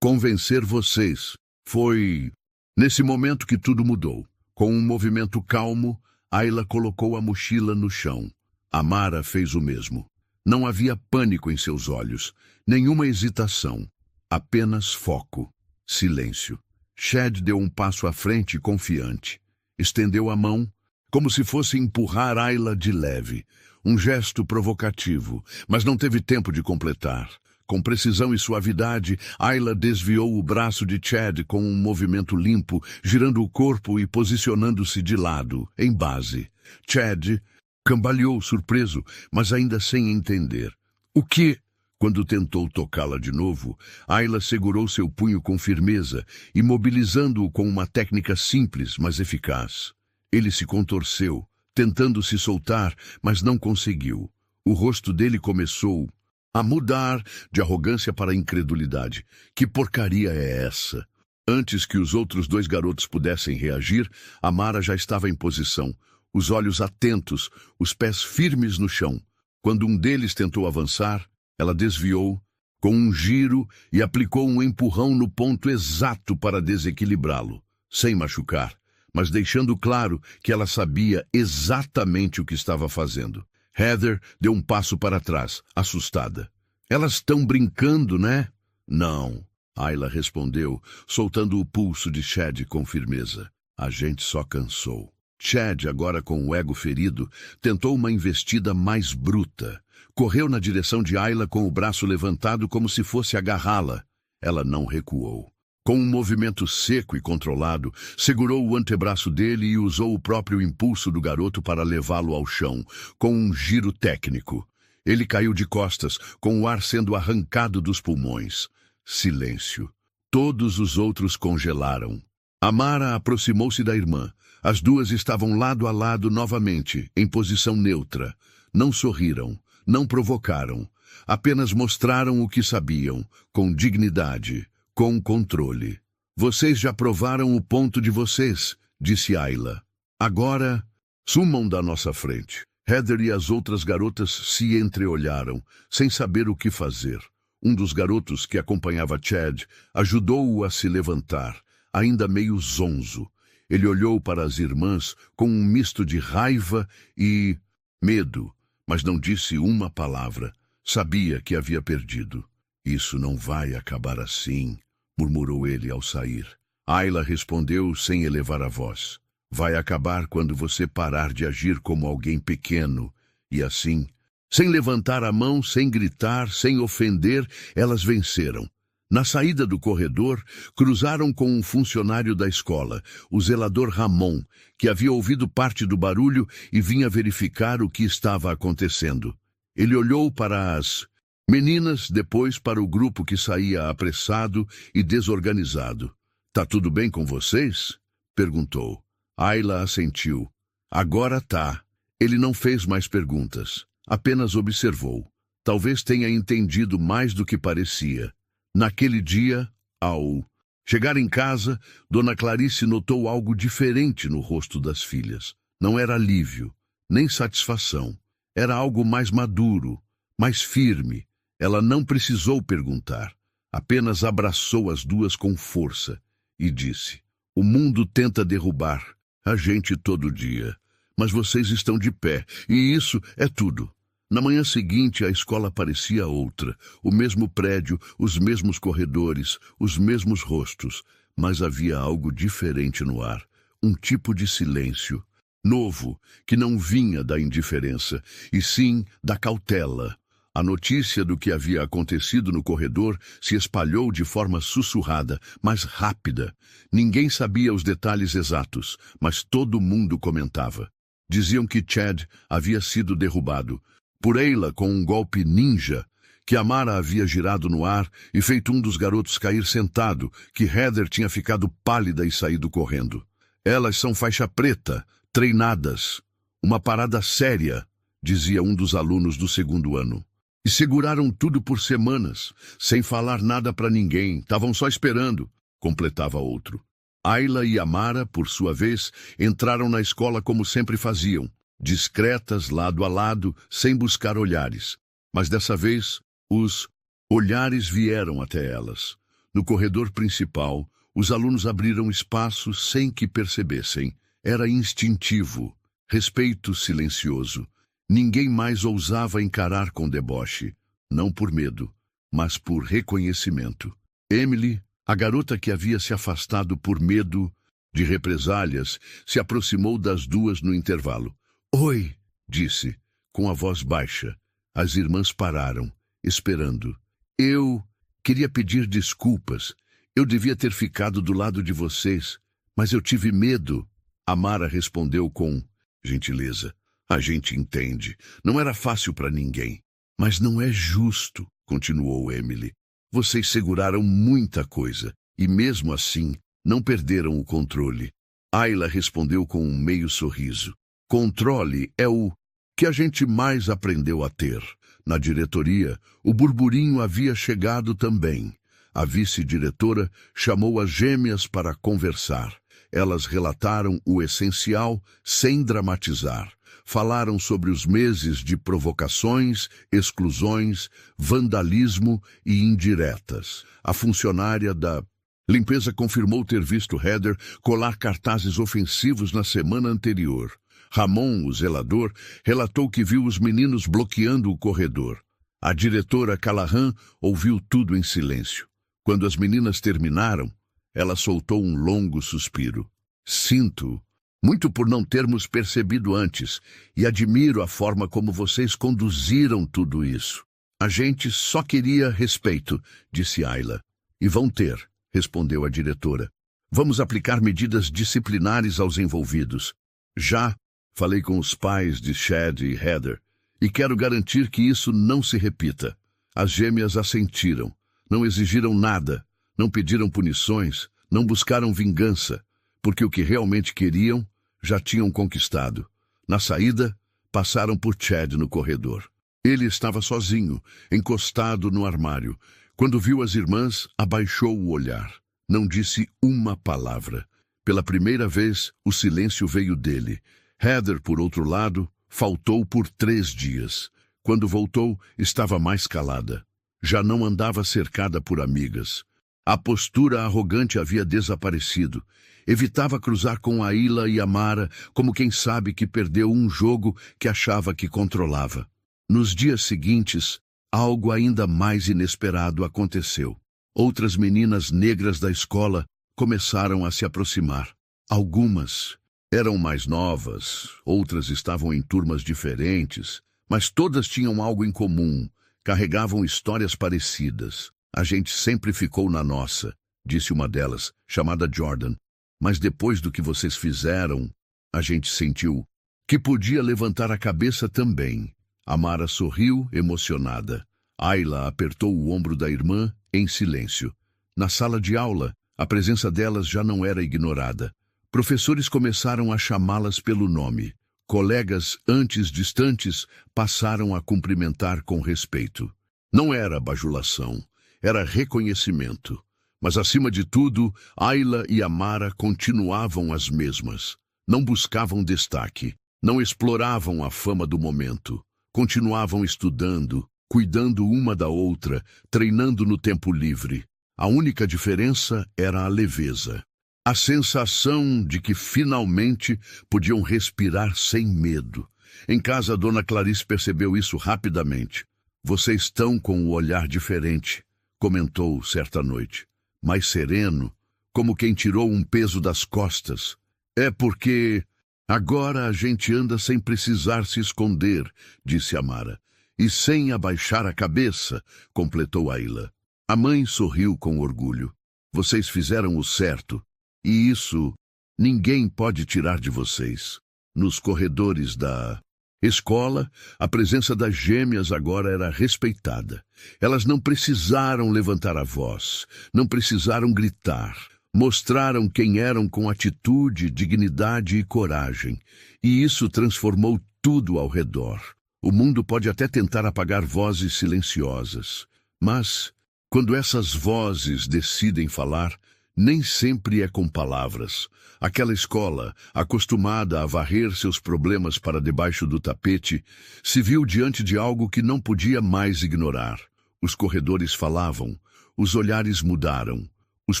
convencer vocês. Foi nesse momento que tudo mudou. Com um movimento calmo, Ayla colocou a mochila no chão. Amara fez o mesmo. Não havia pânico em seus olhos, nenhuma hesitação, apenas foco, silêncio. Chad deu um passo à frente, confiante. Estendeu a mão, como se fosse empurrar Ayla de leve. Um gesto provocativo, mas não teve tempo de completar. Com precisão e suavidade, Ayla desviou o braço de Chad com um movimento limpo, girando o corpo e posicionando-se de lado, em base. Chad cambaleou surpreso, mas ainda sem entender. O quê? Quando tentou tocá-la de novo, Ayla segurou seu punho com firmeza, imobilizando-o com uma técnica simples, mas eficaz. Ele se contorceu, tentando se soltar, mas não conseguiu. O rosto dele começou a mudar de arrogância para incredulidade. Que porcaria é essa? Antes que os outros dois garotos pudessem reagir, Amara já estava em posição, os olhos atentos, os pés firmes no chão. Quando um deles tentou avançar, ela desviou com um giro e aplicou um empurrão no ponto exato para desequilibrá-lo, sem machucar, mas deixando claro que ela sabia exatamente o que estava fazendo. Heather deu um passo para trás, assustada. Elas estão brincando, né? Não, Ayla respondeu, soltando o pulso de Chad com firmeza. A gente só cansou. Chad, agora com o ego ferido, tentou uma investida mais bruta. Correu na direção de Ayla com o braço levantado como se fosse agarrá-la. Ela não recuou. Com um movimento seco e controlado, segurou o antebraço dele e usou o próprio impulso do garoto para levá-lo ao chão, com um giro técnico. Ele caiu de costas, com o ar sendo arrancado dos pulmões. Silêncio. Todos os outros congelaram. Amara aproximou-se da irmã. As duas estavam lado a lado novamente, em posição neutra. Não sorriram, não provocaram. Apenas mostraram o que sabiam, com dignidade, com controle. Vocês já provaram o ponto de vocês, disse Ayla. Agora, sumam da nossa frente. Heather e as outras garotas se entreolharam, sem saber o que fazer. Um dos garotos que acompanhava Chad ajudou-o a se levantar, ainda meio zonzo. Ele olhou para as irmãs com um misto de raiva e medo, mas não disse uma palavra. Sabia que havia perdido. Isso não vai acabar assim, murmurou ele ao sair. Ayla respondeu sem elevar a voz. Vai acabar quando você parar de agir como alguém pequeno. E assim, sem levantar a mão, sem gritar, sem ofender, elas venceram. Na saída do corredor, cruzaram com um funcionário da escola, o zelador Ramon, que havia ouvido parte do barulho e vinha verificar o que estava acontecendo. Ele olhou para as meninas, depois para o grupo que saía apressado e desorganizado. Tá tudo bem com vocês? Perguntou. Ayla assentiu. Agora tá. Ele não fez mais perguntas. Apenas observou. Talvez tenha entendido mais do que parecia. Naquele dia, ao chegar em casa, Dona Clarice notou algo diferente no rosto das filhas. Não era alívio, nem satisfação. Era algo mais maduro, mais firme. Ela não precisou perguntar. Apenas abraçou as duas com força e disse: O mundo tenta derrubar a gente todo dia, mas vocês estão de pé, e isso é tudo. Na manhã seguinte, a escola parecia outra, o mesmo prédio, os mesmos corredores, os mesmos rostos, mas havia algo diferente no ar, um tipo de silêncio, novo, que não vinha da indiferença, e sim da cautela. A notícia do que havia acontecido no corredor se espalhou de forma sussurrada, mas rápida. Ninguém sabia os detalhes exatos, mas todo mundo comentava. Diziam que Chad havia sido derrubado por Ayla com um golpe ninja, que Amara havia girado no ar e feito um dos garotos cair sentado, que Heather tinha ficado pálida e saído correndo. Elas são faixa preta, treinadas. Uma parada séria, dizia um dos alunos do segundo ano. E seguraram tudo por semanas, sem falar nada para ninguém, estavam só esperando, completava outro. Ayla e Amara, por sua vez, entraram na escola como sempre faziam, discretas, lado a lado, sem buscar olhares. Mas dessa vez, os olhares vieram até elas. No corredor principal, os alunos abriram espaço sem que percebessem. Era instintivo, respeito silencioso. Ninguém mais ousava encarar com deboche, não por medo, mas por reconhecimento. Emily, a garota que havia se afastado por medo de represálias, se aproximou das duas no intervalo. "Oi", disse, com a voz baixa. As irmãs pararam, esperando. "Eu queria pedir desculpas. Eu devia ter ficado do lado de vocês, mas eu tive medo." Amara respondeu com gentileza. "A gente entende. Não era fácil para ninguém. Mas não é justo", continuou Emily. "Vocês seguraram muita coisa, e mesmo assim, não perderam o controle." Ayla respondeu com um meio sorriso. "Controle é o que a gente mais aprendeu a ter." Na diretoria, o burburinho havia chegado também. A vice-diretora chamou as gêmeas para conversar. Elas relataram o essencial sem dramatizar. Falaram sobre os meses de provocações, exclusões, vandalismo e indiretas. A funcionária da limpeza confirmou ter visto Heather colar cartazes ofensivos na semana anterior. Ramon, o zelador, relatou que viu os meninos bloqueando o corredor. A diretora Callahan ouviu tudo em silêncio. Quando as meninas terminaram, ela soltou um longo suspiro. "Sinto muito por não termos percebido antes, e admiro a forma como vocês conduziram tudo isso. A gente só queria respeito", disse Ayla. "E vão ter", respondeu a diretora. "Vamos aplicar medidas disciplinares aos envolvidos. Já falei com os pais de Chad e Heather, e quero garantir que isso não se repita." As gêmeas assentiram. Não exigiram nada, não pediram punições, não buscaram vingança, porque o que realmente queriam já tinham conquistado. Na saída, passaram por Chad no corredor. Ele estava sozinho, encostado no armário. Quando viu as irmãs, abaixou o olhar. Não disse uma palavra. Pela primeira vez, o silêncio veio dele. Heather, por outro lado, faltou por 3 dias. Quando voltou, estava mais calada. Já não andava cercada por amigas. A postura arrogante havia desaparecido. Evitava cruzar com Ayla e Amara, como quem sabe que perdeu um jogo que achava que controlava. Nos dias seguintes, algo ainda mais inesperado aconteceu. Outras meninas negras da escola começaram a se aproximar. Algumas eram mais novas, outras estavam em turmas diferentes, mas todas tinham algo em comum, carregavam histórias parecidas. "A gente sempre ficou na nossa", disse uma delas, chamada Jordan. "Mas depois do que vocês fizeram, a gente sentiu que podia levantar a cabeça também." Amara sorriu, emocionada. Ayla apertou o ombro da irmã, em silêncio. Na sala de aula, a presença delas já não era ignorada. Professores começaram a chamá-las pelo nome. Colegas antes distantes passaram a cumprimentar com respeito. Não era bajulação, era reconhecimento. Mas, acima de tudo, Ayla e Amara continuavam as mesmas. Não buscavam destaque, não exploravam a fama do momento. Continuavam estudando, cuidando uma da outra, treinando no tempo livre. A única diferença era a leveza. A sensação de que finalmente podiam respirar sem medo. Em casa, a dona Clarice percebeu isso rapidamente. Vocês estão com um olhar diferente, comentou certa noite. Mais sereno, como quem tirou um peso das costas. É porque agora a gente anda sem precisar se esconder, disse Amara. E sem abaixar a cabeça, completou Ayla. A mãe sorriu com orgulho. Vocês fizeram o certo. E isso ninguém pode tirar de vocês. Nos corredores da escola, a presença das gêmeas agora era respeitada. Elas não precisaram levantar a voz, não precisaram gritar. Mostraram quem eram com atitude, dignidade e coragem. E isso transformou tudo ao redor. O mundo pode até tentar apagar vozes silenciosas, mas, quando essas vozes decidem falar, nem sempre é com palavras. Aquela escola, acostumada a varrer seus problemas para debaixo do tapete, se viu diante de algo que não podia mais ignorar. Os corredores falavam, os olhares mudaram. Os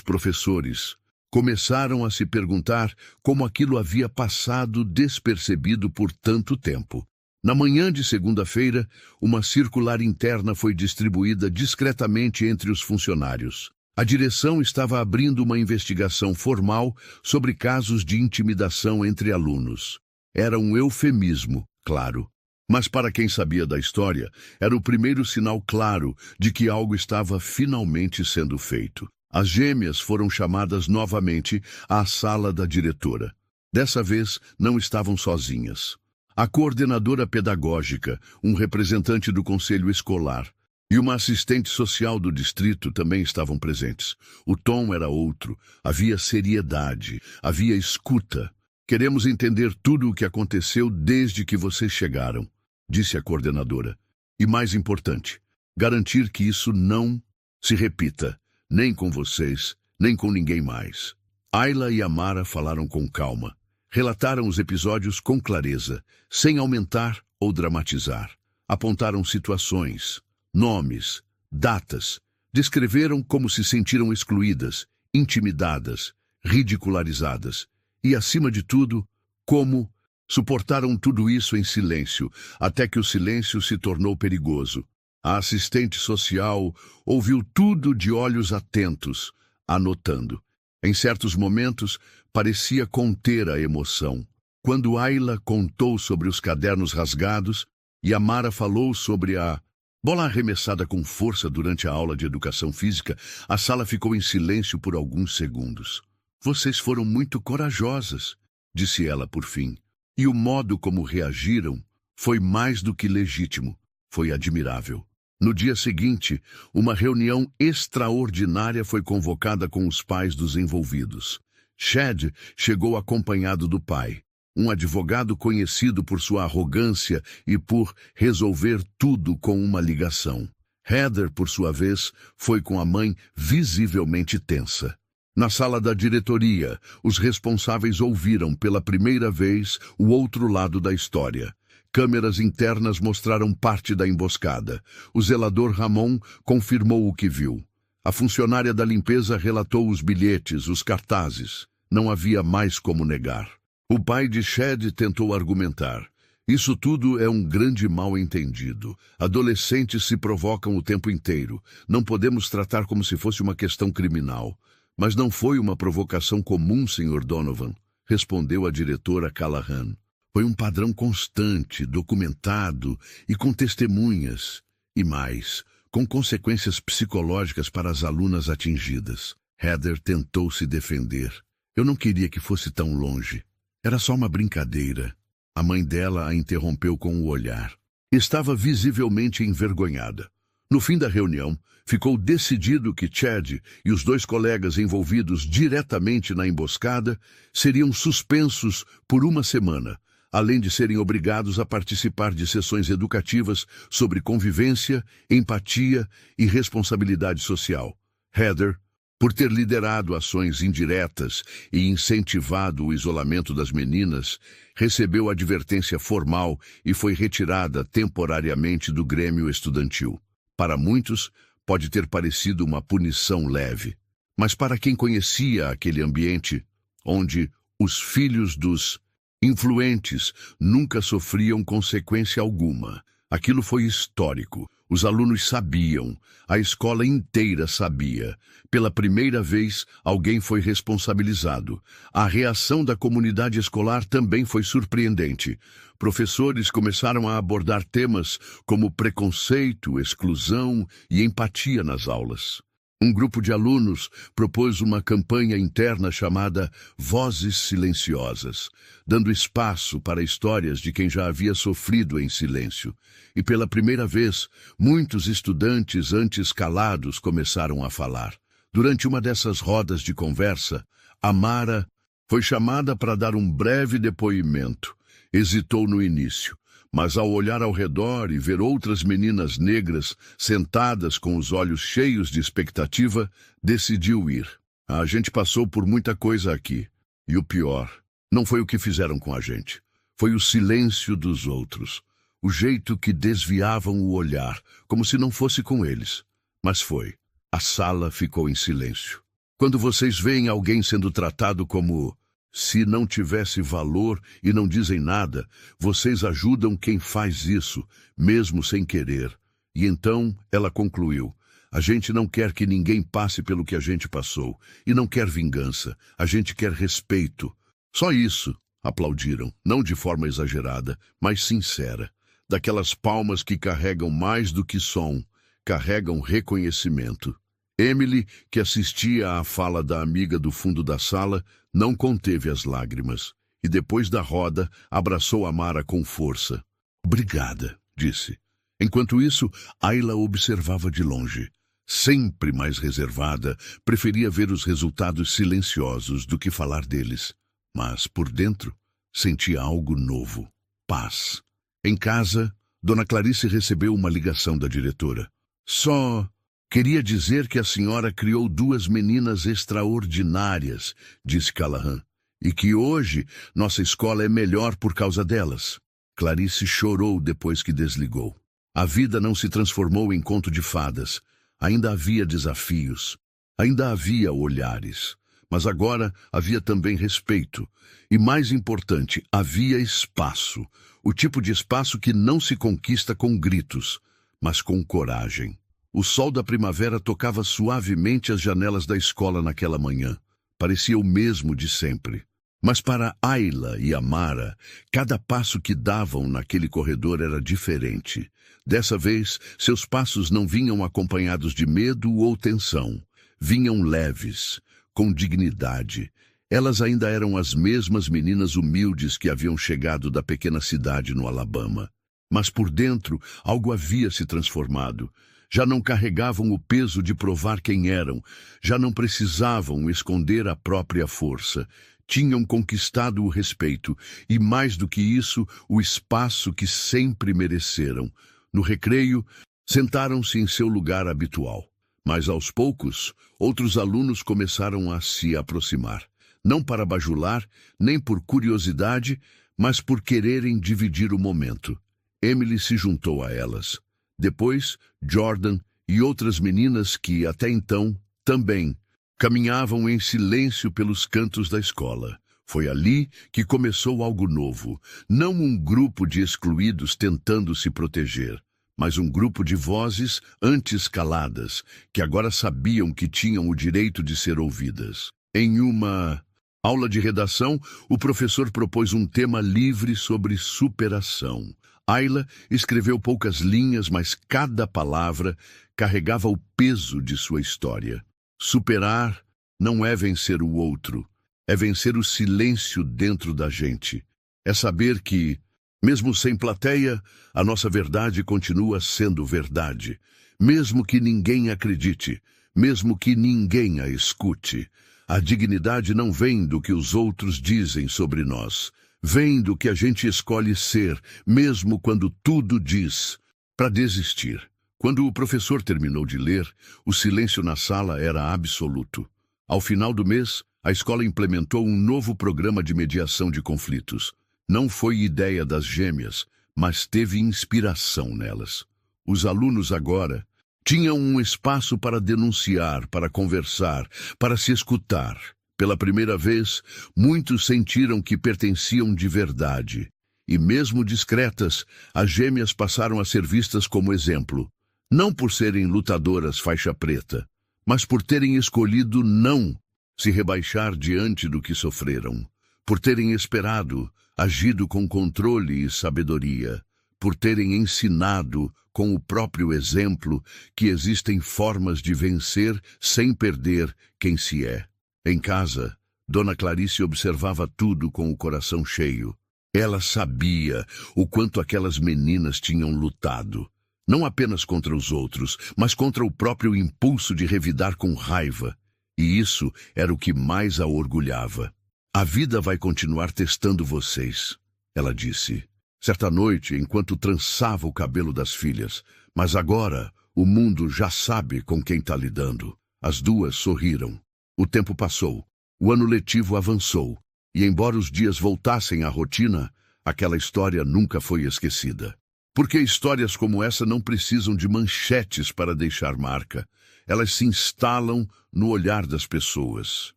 professores começaram a se perguntar como aquilo havia passado despercebido por tanto tempo. Na manhã de segunda-feira, uma circular interna foi distribuída discretamente entre os funcionários. A direção estava abrindo uma investigação formal sobre casos de intimidação entre alunos. Era um eufemismo, claro. Mas para quem sabia da história, era o primeiro sinal claro de que algo estava finalmente sendo feito. As gêmeas foram chamadas novamente à sala da diretora. Dessa vez, não estavam sozinhas. A coordenadora pedagógica, um representante do conselho escolar, e uma assistente social do distrito também estavam presentes. O tom era outro, havia seriedade, havia escuta. Queremos entender tudo o que aconteceu desde que vocês chegaram, disse a coordenadora. E mais importante, garantir que isso não se repita, nem com vocês, nem com ninguém mais. Ayla e Amara falaram com calma. Relataram os episódios com clareza, sem aumentar ou dramatizar. Apontaram situações, nomes, datas, descreveram como se sentiram excluídas, intimidadas, ridicularizadas e, acima de tudo, como suportaram tudo isso em silêncio, até que o silêncio se tornou perigoso. A assistente social ouviu tudo de olhos atentos, anotando. Em certos momentos, parecia conter a emoção. Quando Ayla contou sobre os cadernos rasgados e Amara falou sobre a bola arremessada com força durante a aula de educação física, a sala ficou em silêncio por alguns segundos. Vocês foram muito corajosas, disse ela por fim. E o modo como reagiram foi mais do que legítimo, foi admirável. No dia seguinte, uma reunião extraordinária foi convocada com os pais dos envolvidos. Chad chegou acompanhado do pai, um advogado conhecido por sua arrogância e por resolver tudo com uma ligação. Heather, por sua vez, foi com a mãe visivelmente tensa. Na sala da diretoria, os responsáveis ouviram pela primeira vez o outro lado da história. Câmeras internas mostraram parte da emboscada. O zelador Ramon confirmou o que viu. A funcionária da limpeza relatou os bilhetes, os cartazes. Não havia mais como negar. O pai de Chad tentou argumentar. Isso tudo é um grande mal-entendido. Adolescentes se provocam o tempo inteiro. Não podemos tratar como se fosse uma questão criminal. Mas não foi uma provocação comum, Sr. Donovan, respondeu a diretora Callahan. Foi um padrão constante, documentado e com testemunhas. E mais, com consequências psicológicas para as alunas atingidas. Heather tentou se defender. Eu não queria que fosse tão longe. Era só uma brincadeira. A mãe dela a interrompeu com o olhar. Estava visivelmente envergonhada. No fim da reunião, ficou decidido que Chad e os 2 colegas envolvidos diretamente na emboscada seriam suspensos por 1 semana, além de serem obrigados a participar de sessões educativas sobre convivência, empatia e responsabilidade social. Heather, por ter liderado ações indiretas e incentivado o isolamento das meninas, recebeu advertência formal e foi retirada temporariamente do grêmio estudantil. Para muitos, pode ter parecido uma punição leve, mas para quem conhecia aquele ambiente, onde os filhos dos influentes nunca sofriam consequência alguma. Aquilo foi histórico. Os alunos sabiam, a escola inteira sabia. Pela primeira vez, alguém foi responsabilizado. A reação da comunidade escolar também foi surpreendente. Professores começaram a abordar temas como preconceito, exclusão e empatia nas aulas. Um grupo de alunos propôs uma campanha interna chamada Vozes Silenciosas, dando espaço para histórias de quem já havia sofrido em silêncio. E pela primeira vez, muitos estudantes antes calados começaram a falar. Durante uma dessas rodas de conversa, Amara foi chamada para dar um breve depoimento. Hesitou no início, mas ao olhar ao redor e ver outras meninas negras sentadas com os olhos cheios de expectativa, decidiu ir. A gente passou por muita coisa aqui. E o pior, não foi o que fizeram com a gente. Foi o silêncio dos outros. O jeito que desviavam o olhar, como se não fosse com eles. Mas foi. A sala ficou em silêncio. Quando vocês veem alguém sendo tratado como se não tivesse valor e não dizem nada, vocês ajudam quem faz isso, mesmo sem querer. E então ela concluiu: a gente não quer que ninguém passe pelo que a gente passou, e não quer vingança, a gente quer respeito. Só isso, aplaudiram, não de forma exagerada, mas sincera. Daquelas palmas que carregam mais do que som, carregam reconhecimento. Emily, que assistia à fala da amiga do fundo da sala, não conteve as lágrimas, e depois da roda, abraçou Amara com força. Obrigada, disse. Enquanto isso, Ayla observava de longe. Sempre mais reservada, preferia ver os resultados silenciosos do que falar deles. Mas, por dentro, sentia algo novo. Paz. Em casa, Dona Clarice recebeu uma ligação da diretora. Só queria dizer que a senhora criou 2 meninas extraordinárias, disse Callahan, e que hoje nossa escola é melhor por causa delas. Clarice chorou depois que desligou. A vida não se transformou em conto de fadas. Ainda havia desafios. Ainda havia olhares. Mas agora havia também respeito. E, mais importante, havia espaço. O tipo de espaço que não se conquista com gritos, mas com coragem. O sol da primavera tocava suavemente as janelas da escola naquela manhã. Parecia o mesmo de sempre. Mas para Ayla e Amara, cada passo que davam naquele corredor era diferente. Dessa vez, seus passos não vinham acompanhados de medo ou tensão. Vinham leves, com dignidade. Elas ainda eram as mesmas meninas humildes que haviam chegado da pequena cidade no Alabama. Mas por dentro, algo havia se transformado. Já não carregavam o peso de provar quem eram. Já não precisavam esconder a própria força. Tinham conquistado o respeito e, mais do que isso, o espaço que sempre mereceram. No recreio, sentaram-se em seu lugar habitual. Mas, aos poucos, outros alunos começaram a se aproximar. Não para bajular, nem por curiosidade, mas por quererem dividir o momento. Emily se juntou a elas. Depois, Jordan e outras meninas que, até então, também caminhavam em silêncio pelos cantos da escola. Foi ali que começou algo novo. Não um grupo de excluídos tentando se proteger, mas um grupo de vozes antes caladas, que agora sabiam que tinham o direito de ser ouvidas. Em uma aula de redação, o professor propôs um tema livre sobre superação. Ayla escreveu poucas linhas, mas cada palavra carregava o peso de sua história. Superar não é vencer o outro, é vencer o silêncio dentro da gente. É saber que, mesmo sem plateia, a nossa verdade continua sendo verdade. Mesmo que ninguém acredite, mesmo que ninguém a escute. A dignidade não vem do que os outros dizem sobre nós. Vem do que a gente escolhe ser, mesmo quando tudo diz para desistir. Quando o professor terminou de ler, o silêncio na sala era absoluto. Ao final do mês, a escola implementou um novo programa de mediação de conflitos. Não foi ideia das gêmeas, mas teve inspiração nelas. Os alunos agora tinham um espaço para denunciar, para conversar, para se escutar. Pela primeira vez, muitos sentiram que pertenciam de verdade. E mesmo discretas, as gêmeas passaram a ser vistas como exemplo, não por serem lutadoras faixa preta, mas por terem escolhido não se rebaixar diante do que sofreram, por terem esperado, agido com controle e sabedoria, por terem ensinado, com o próprio exemplo, que existem formas de vencer sem perder quem se é. Em casa, Dona Clarice observava tudo com o coração cheio. Ela sabia o quanto aquelas meninas tinham lutado, não apenas contra os outros, mas contra o próprio impulso de revidar com raiva. E isso era o que mais a orgulhava. A vida vai continuar testando vocês, ela disse, certa noite, enquanto trançava o cabelo das filhas. Mas agora, o mundo já sabe com quem está lidando. As duas sorriram. O tempo passou. O ano letivo avançou. E embora os dias voltassem à rotina, aquela história nunca foi esquecida. Porque histórias como essa não precisam de manchetes para deixar marca. Elas se instalam no olhar das pessoas,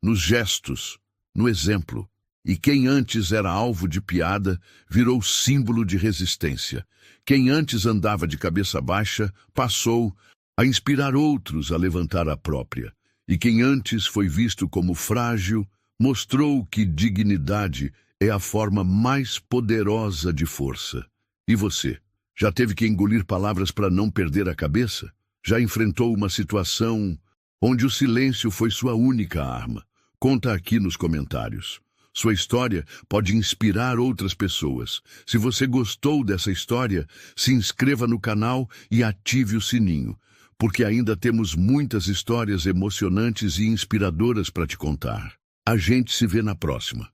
nos gestos, no exemplo. E quem antes era alvo de piada, virou símbolo de resistência. Quem antes andava de cabeça baixa, passou a inspirar outros a levantar a própria. E quem antes foi visto como frágil, mostrou que dignidade é a forma mais poderosa de força. E você? Já teve que engolir palavras para não perder a cabeça? Já enfrentou uma situação onde o silêncio foi sua única arma? Conta aqui nos comentários. Sua história pode inspirar outras pessoas. Se você gostou dessa história, se inscreva no canal e ative o sininho, porque ainda temos muitas histórias emocionantes e inspiradoras para te contar. A gente se vê na próxima.